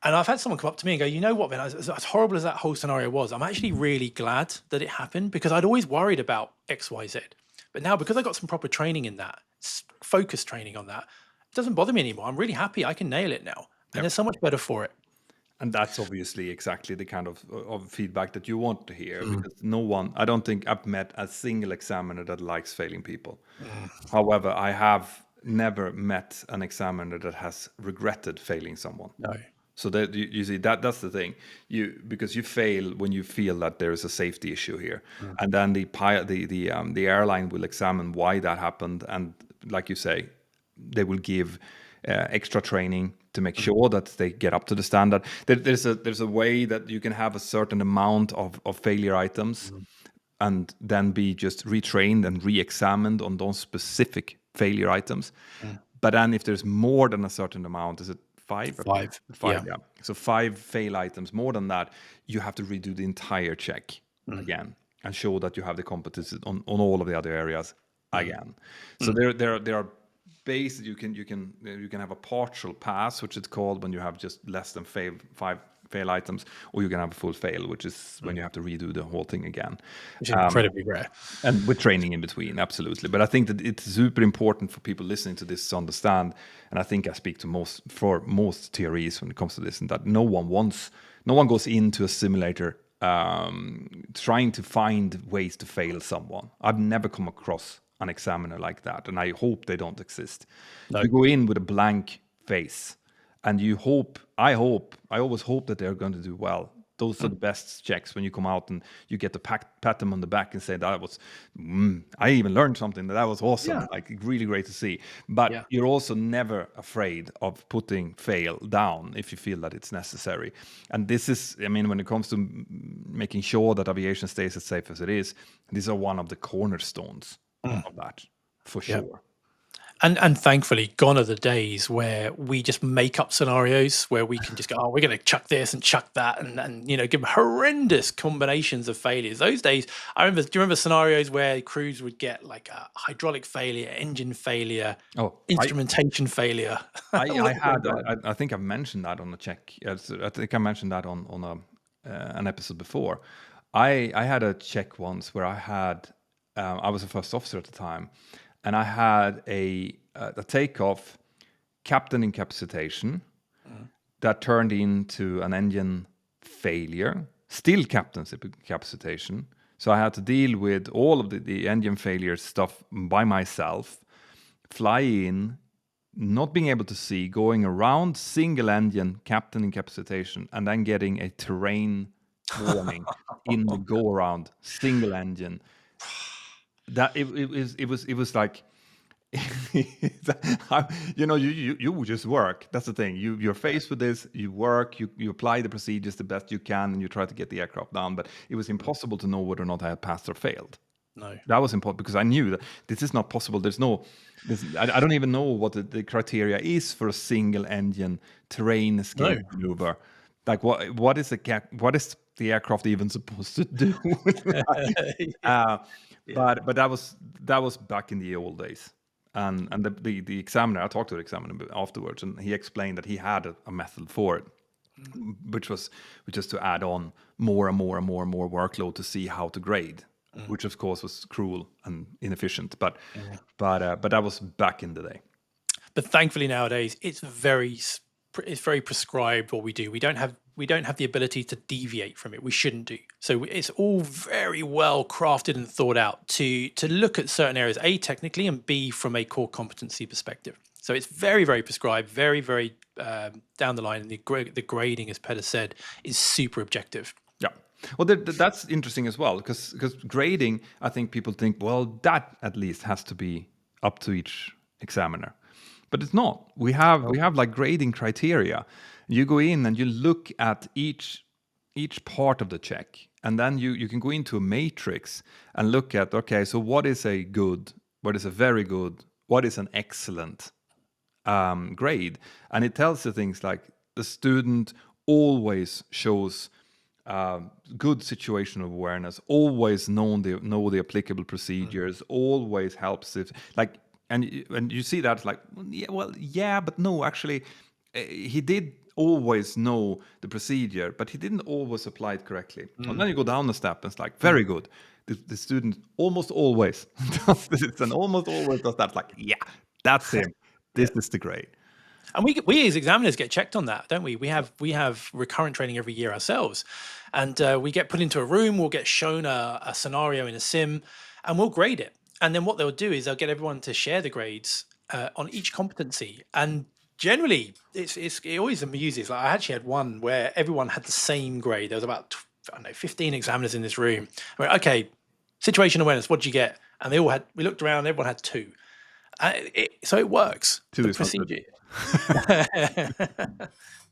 And I've had someone come up to me and go, you know what, Ben, as horrible as that whole scenario was, I'm actually really glad that it happened because I'd always worried about X, Y, Z. But now because I got some proper training in that, focused training on that, it doesn't bother me anymore. I'm really happy. I can nail it now. And they're so much better for it. And that's obviously exactly the kind of feedback that you want to hear, because I don't think I've met a single examiner that likes failing people. However, I have never met an examiner that has regretted failing someone. No. So that you see that's the thing. Because you fail when you feel that there is a safety issue here, and then the airline will examine why that happened, and like you say, they will give extra training to make sure that they get up to the standard. There's a way that you can have a certain amount of failure items, and then be just retrained and re-examined on those specific failure items. But then if there's more than a certain amount, is it 5? 5. 5, yeah. So 5 fail items. More than that, you have to redo the entire check again and show that you have the competencies on all of the other areas again. So there are base you can have a partial pass, which it's called when you have just less than 5 fail items, or you can have a full fail, which is when you have to redo the whole thing again, which is incredibly rare, and with training in between. Absolutely. But I think that it's super important for people listening to this to understand, and I think I speak to most TREs when it comes to this, and that no one goes into a simulator trying to find ways to fail someone. I've never come across an examiner like that, and I hope they don't exist. No. You go in with a blank face, and I always hope that they're going to do well. Those are the best checks, when you come out and you get to pat them on the back and say that was, I even learned something, that was awesome, like really great to see. But you're also never afraid of putting fail down if you feel that it's necessary. And this is, when it comes to making sure that aviation stays as safe as it is, these are one of the cornerstones of that, for sure. And thankfully, gone are the days where we just make up scenarios where we can just go, we're going to chuck this and chuck that, and give horrendous combinations of failures. Those days, do you remember scenarios where crews would get like a hydraulic failure, engine failure, instrumentation failure? I think I've mentioned that on the check. I think I mentioned that on an episode before. I had a check once where I was a first officer at the time, and I had a takeoff captain incapacitation that turned into an engine failure, still captain's incapacitation, So I had to deal with all of the engine failure stuff by myself, fly in, not being able to see, going around single engine, captain incapacitation, and then getting a terrain warning in the go around single engine. That it was like you just work. That's the thing. You're faced with this. You work. You apply the procedures the best you can, and you try to get the aircraft down. But it was impossible to know whether or not I had passed or failed. No. That was important because I knew that this is not possible. I don't even know what the criteria is for a single engine terrain escape maneuver. Like what is the aircraft even supposed to do? But that was back in the old days. And the examiner, I talked to the examiner afterwards, and he explained that he had a method for it, which was to add on more and more and more and more workload to see how to grade, which of course was cruel and inefficient. But that was back in the day. But thankfully nowadays it's very prescribed what we do. We don't have the ability to deviate from it. We shouldn't do. So it's all very well crafted and thought out to look at certain areas, A, technically, and B, from a core competency perspective. So it's very, very prescribed, very, very down the line. And the grading, as Petter said, is super objective. Yeah. Well, that's interesting as well, because grading, I think people think, well, that at least has to be up to each examiner. But it's not. We have like grading criteria. You go in and you look at each part of the check, and then you can go into a matrix and look at, okay, so what is a good, what is a very good, what is an excellent grade, and it tells you things like the student always shows good situational awareness, always know the applicable procedures, always helps if like. And you see that, it's like, yeah, but no, actually, he did always know the procedure, but he didn't always apply it correctly. And then you go down the step, and it's like, very good. The student almost always does this, and almost always does that. It's like, yeah, that's him. This is the grade. And we as examiners get checked on that, don't we? We have recurrent training every year ourselves, and we get put into a room. We'll get shown a scenario in a sim, and we'll grade it. And then what they'll do is they'll get everyone to share the grades on each competency. And generally, it always amuses. Like I actually had one where everyone had the same grade. There was about 15 examiners in this room. I went, okay, situation awareness. What did you get? And they all had. We looked around. Everyone had 2. So it works. Two the procedure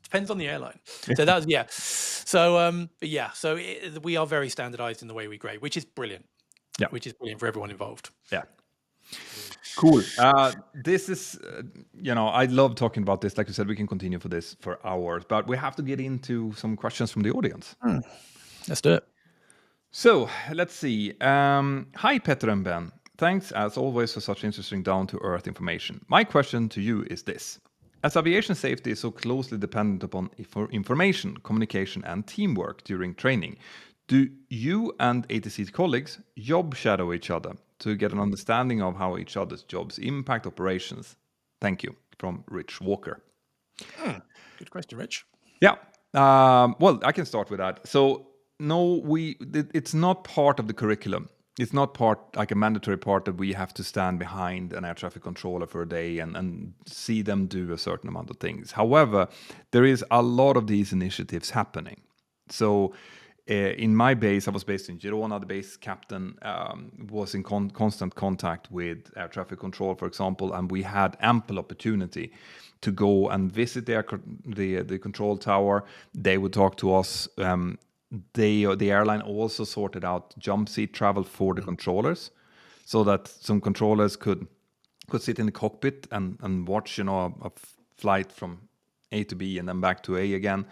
depends on the airline. So that was So but yeah. So we are very standardized in the way we grade, which is brilliant. Yeah, which is brilliant for everyone involved. Yeah, cool. This is, I love talking about this. Like you said, we can continue for hours, but we have to get into some questions from the audience. Let's do it. So let's see. Hi, Petter and Ben. Thanks as always for such interesting down-to-earth information. My question to you is this: as aviation safety is so closely dependent upon information, communication, and teamwork during training, do you and ATC's colleagues job shadow each other to get an understanding of how each other's jobs impact operations? Thank you. From Rich Walker. Good question, Rich. Yeah. Well, I can start with that. So, no, it's not part of the curriculum. It's not like a mandatory part that we have to stand behind an air traffic controller for a day and see them do a certain amount of things. However, there is a lot of these initiatives happening. So, in my base, I was based in Girona. The base captain was in constant contact with air traffic control, for example, and we had ample opportunity to go and visit the control tower. They would talk to us. The airline also sorted out jump seat travel for the controllers, so that some controllers could sit in the cockpit and watch, a flight from A to B and then back to A again,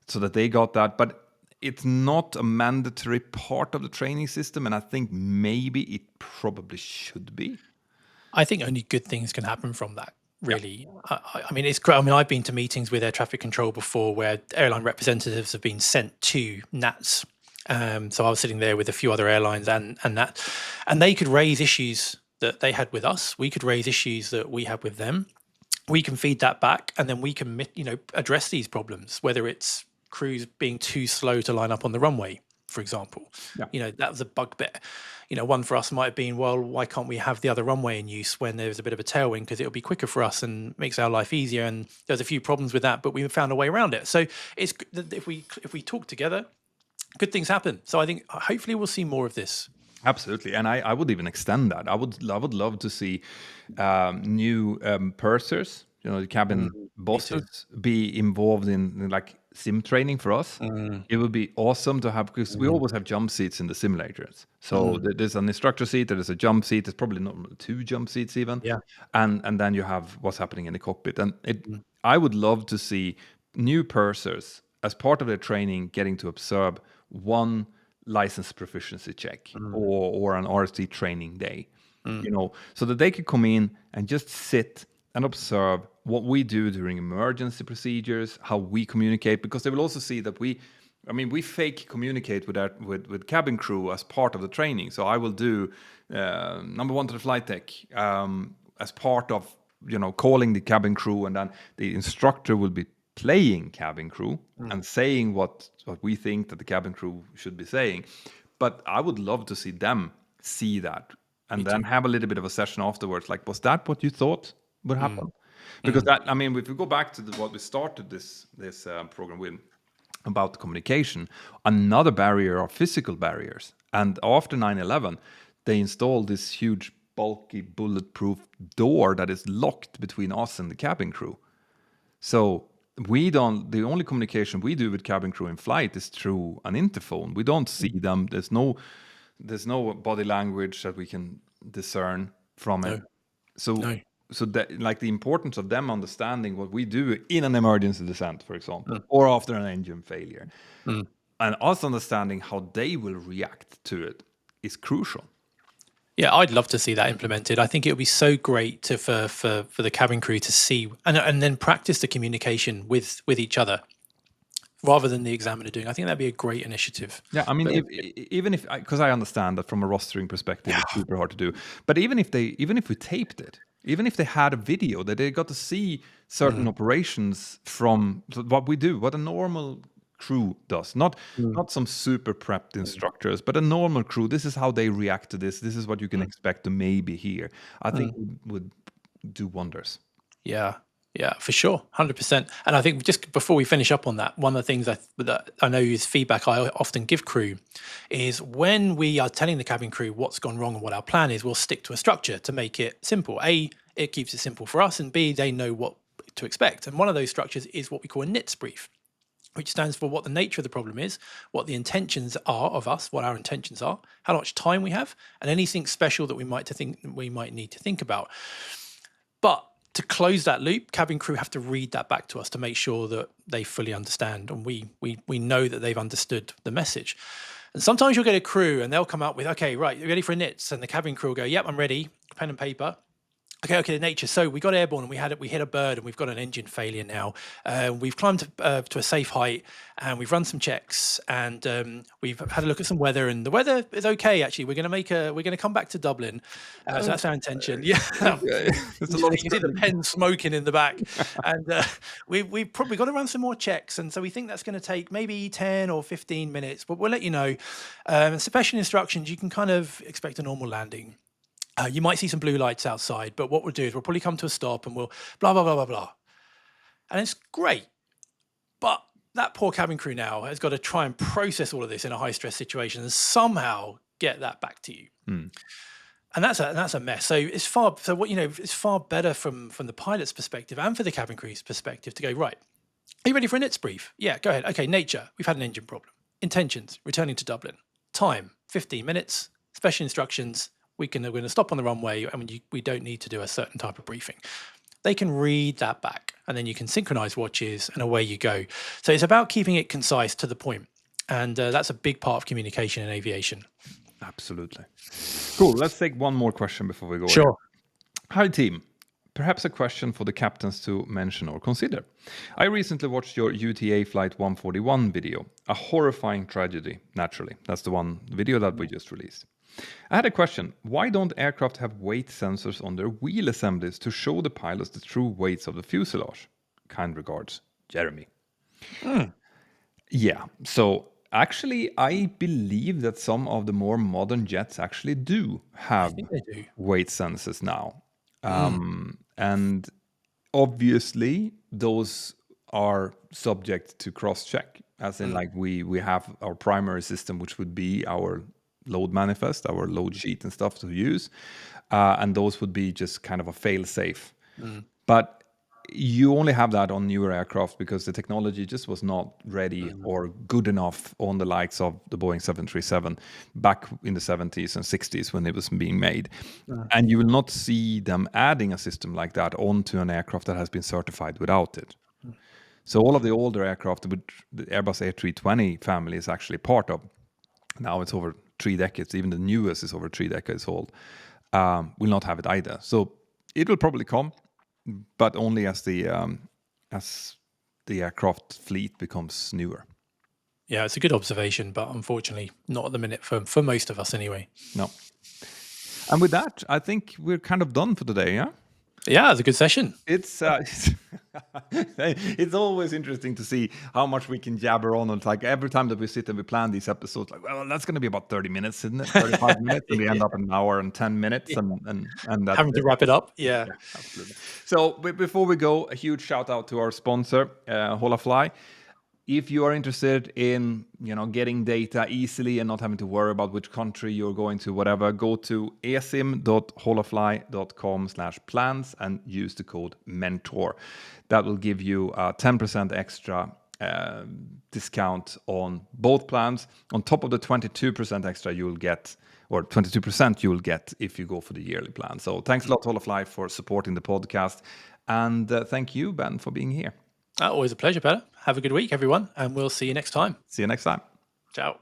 so that they got that. But it's not a mandatory part of the training system, and I think maybe it probably should be. I think only good things can happen from that, really. Yeah. I mean, it's great. I mean, I've been to meetings with air traffic control before where airline representatives have been sent to NATS. So I was sitting there with a few other airlines and that, and they could raise issues that they had with us. We could raise issues that we had with them. We can feed that back, and then we can, address these problems, whether it's crews being too slow to line up on the runway. for example. Yeah. That was a bugbear. One for us might have been, well, why can't we have the other runway in use when there's a bit of a tailwind, because it'll be quicker for us and makes our life easier. And there's a few problems with that, but we found a way around it. So it's if we talk together, good things happen. So I think hopefully we'll see more of this. Absolutely, and I would even extend that. I would love to see new pursers, the cabin bosses, be involved in like sim training for us. It would be awesome to have, because we always have jump seats in the simulators. So there's an instructor seat, there's a jump seat, there's probably not 2 jump seats even, Yeah. and then you have what's happening in the cockpit. And I would love to see new pursers as part of their training getting to observe one license proficiency check or an RST training day, so that they could come in and just sit and observe what we do during emergency procedures, how we communicate, because they will also see that we fake communicate with cabin crew as part of the training. So I will do number 1 to the flight deck as part of calling the cabin crew, and then the instructor will be playing cabin crew and saying what we think that the cabin crew should be saying. But I would love to see them see that and then have a little bit of a session afterwards. Like, was that what you thought would happen? Because if we go back to what we started this program with about communication, another barrier are physical barriers. And after 9/11, they installed this huge, bulky, bulletproof door that is locked between us and the cabin crew. So the only communication we do with cabin crew in flight is through an interphone. We don't see them. There's no body language that we can discern from it. So that, like, the importance of them understanding what we do in an emergency descent, for example, or after an engine failure, and us understanding how they will react to it is crucial. Yeah, I'd love to see that implemented. I think it would be so great for the cabin crew to see and then practice the communication with each other rather than the examiner doing. I think that'd be a great initiative. Yeah, even if because I understand that from a rostering perspective, it's super hard to do. But even if we taped it, even if they had a video that they got to see certain operations from what we do, what a normal crew does, not some super prepped instructors, but a normal crew. This is how they react to this. This is what you can expect to maybe hear. I think would do wonders. Yeah, for sure, 100%. And I think just before we finish up on that, one of the things that I know is feedback I often give crew is when we are telling the cabin crew what's gone wrong and what our plan is, we'll stick to a structure to make it simple. A, it keeps it simple for us, and B, they know what to expect. And one of those structures is what we call a NITS brief, which stands for what the nature of the problem is, what the intentions are of us, what our intentions are, how much time we have, and anything special that we might need to think about. But to close that loop, cabin crew have to read that back to us to make sure that they fully understand, and we know that they've understood the message. And sometimes you'll get a crew and they'll come up with, okay, right, you're ready for a NITS, and the cabin crew will go, yep, I'm ready, pen and paper. Okay, the nature. So we got airborne and we hit a bird and we've got an engine failure now. We've climbed to a safe height and we've run some checks and we've had a look at some weather, and the weather is okay. Actually, we're going to come back to Dublin. So that's our intention. Yeah, It's a lot of you see the pen smoking in the back, and we've probably got to run some more checks, and so we think that's going to take maybe 10 or 15 minutes, but we'll let you know. Special instructions, you can kind of expect a normal landing. You might see some blue lights outside, but what we'll do is we'll probably come to a stop and we'll blah, blah, blah, blah, blah. And it's great. But that poor cabin crew now has got to try and process all of this in a high stress situation and somehow get that back to you. And that's a mess. So it's far better from the pilot's perspective and for the cabin crew's perspective to go, right, are you ready for a NITS brief? Yeah, go ahead. Okay, nature, we've had an engine problem. Intentions, returning to Dublin. Time, 15 minutes. Special instructions, we're going to stop on the runway, and we don't need to do a certain type of briefing. They can read that back, and then you can synchronize watches, and away you go. So it's about keeping it concise to the point, and that's a big part of communication in aviation. Absolutely. Cool. Let's take one more question before we go. Sure. Hi, team. Perhaps a question for the captains to mention or consider. I recently watched your UTA Flight 141 video, a horrifying tragedy, naturally. That's the video that we just released. I had a question. Why don't aircraft have weight sensors on their wheel assemblies to show the pilots the true weights of the fuselage? Kind regards, Jeremy. Yeah, so Actually, I believe that some of the more modern jets actually do have think they do. weight sensors now. And obviously, those are subject to cross-check, as in like we have our primary system, which would be our load manifest, our load sheet and stuff to use. And those would be just kind of a fail-safe. But you only have that on newer aircraft because the technology just was not ready or good enough on the likes of the Boeing 737 back in the 70s and 60s when it was being made. And you will not see them adding a system like that onto an aircraft that has been certified without it. So all of the older aircraft, the Airbus A320 family is actually part of, now it's over 3 decades, even the newest is over 3 decades old, will not have it either. So it will probably come, but only as the aircraft fleet becomes newer. Yeah, it's a good observation, but unfortunately not at the minute for most of us anyway. No. And with that, I think we're kind of done for today, yeah? Yeah, it's a good session. It's it's always interesting to see how much we can jabber on. It's like every time that we sit and we plan these episodes, like, well, that's going to be about 30 minutes, isn't it? 35 minutes, and we end up an hour and 10 minutes, and that's Having to wrap it up. Yeah. Absolutely. So before we go, a huge shout out to our sponsor, Holafly. If you are interested in getting data easily and not having to worry about which country you're going to, whatever, go to esim.holafly.com/plans and use the code Mentor. That will give you a 10% extra discount on both plans, on top of the 22% extra you will get, or 22% you will get if you go for the yearly plan. So thanks a lot, Holafly, for supporting the podcast. And thank you, Ben, for being here. Always a pleasure, Peter. Have a good week, everyone, and we'll see you next time. See you next time. Ciao.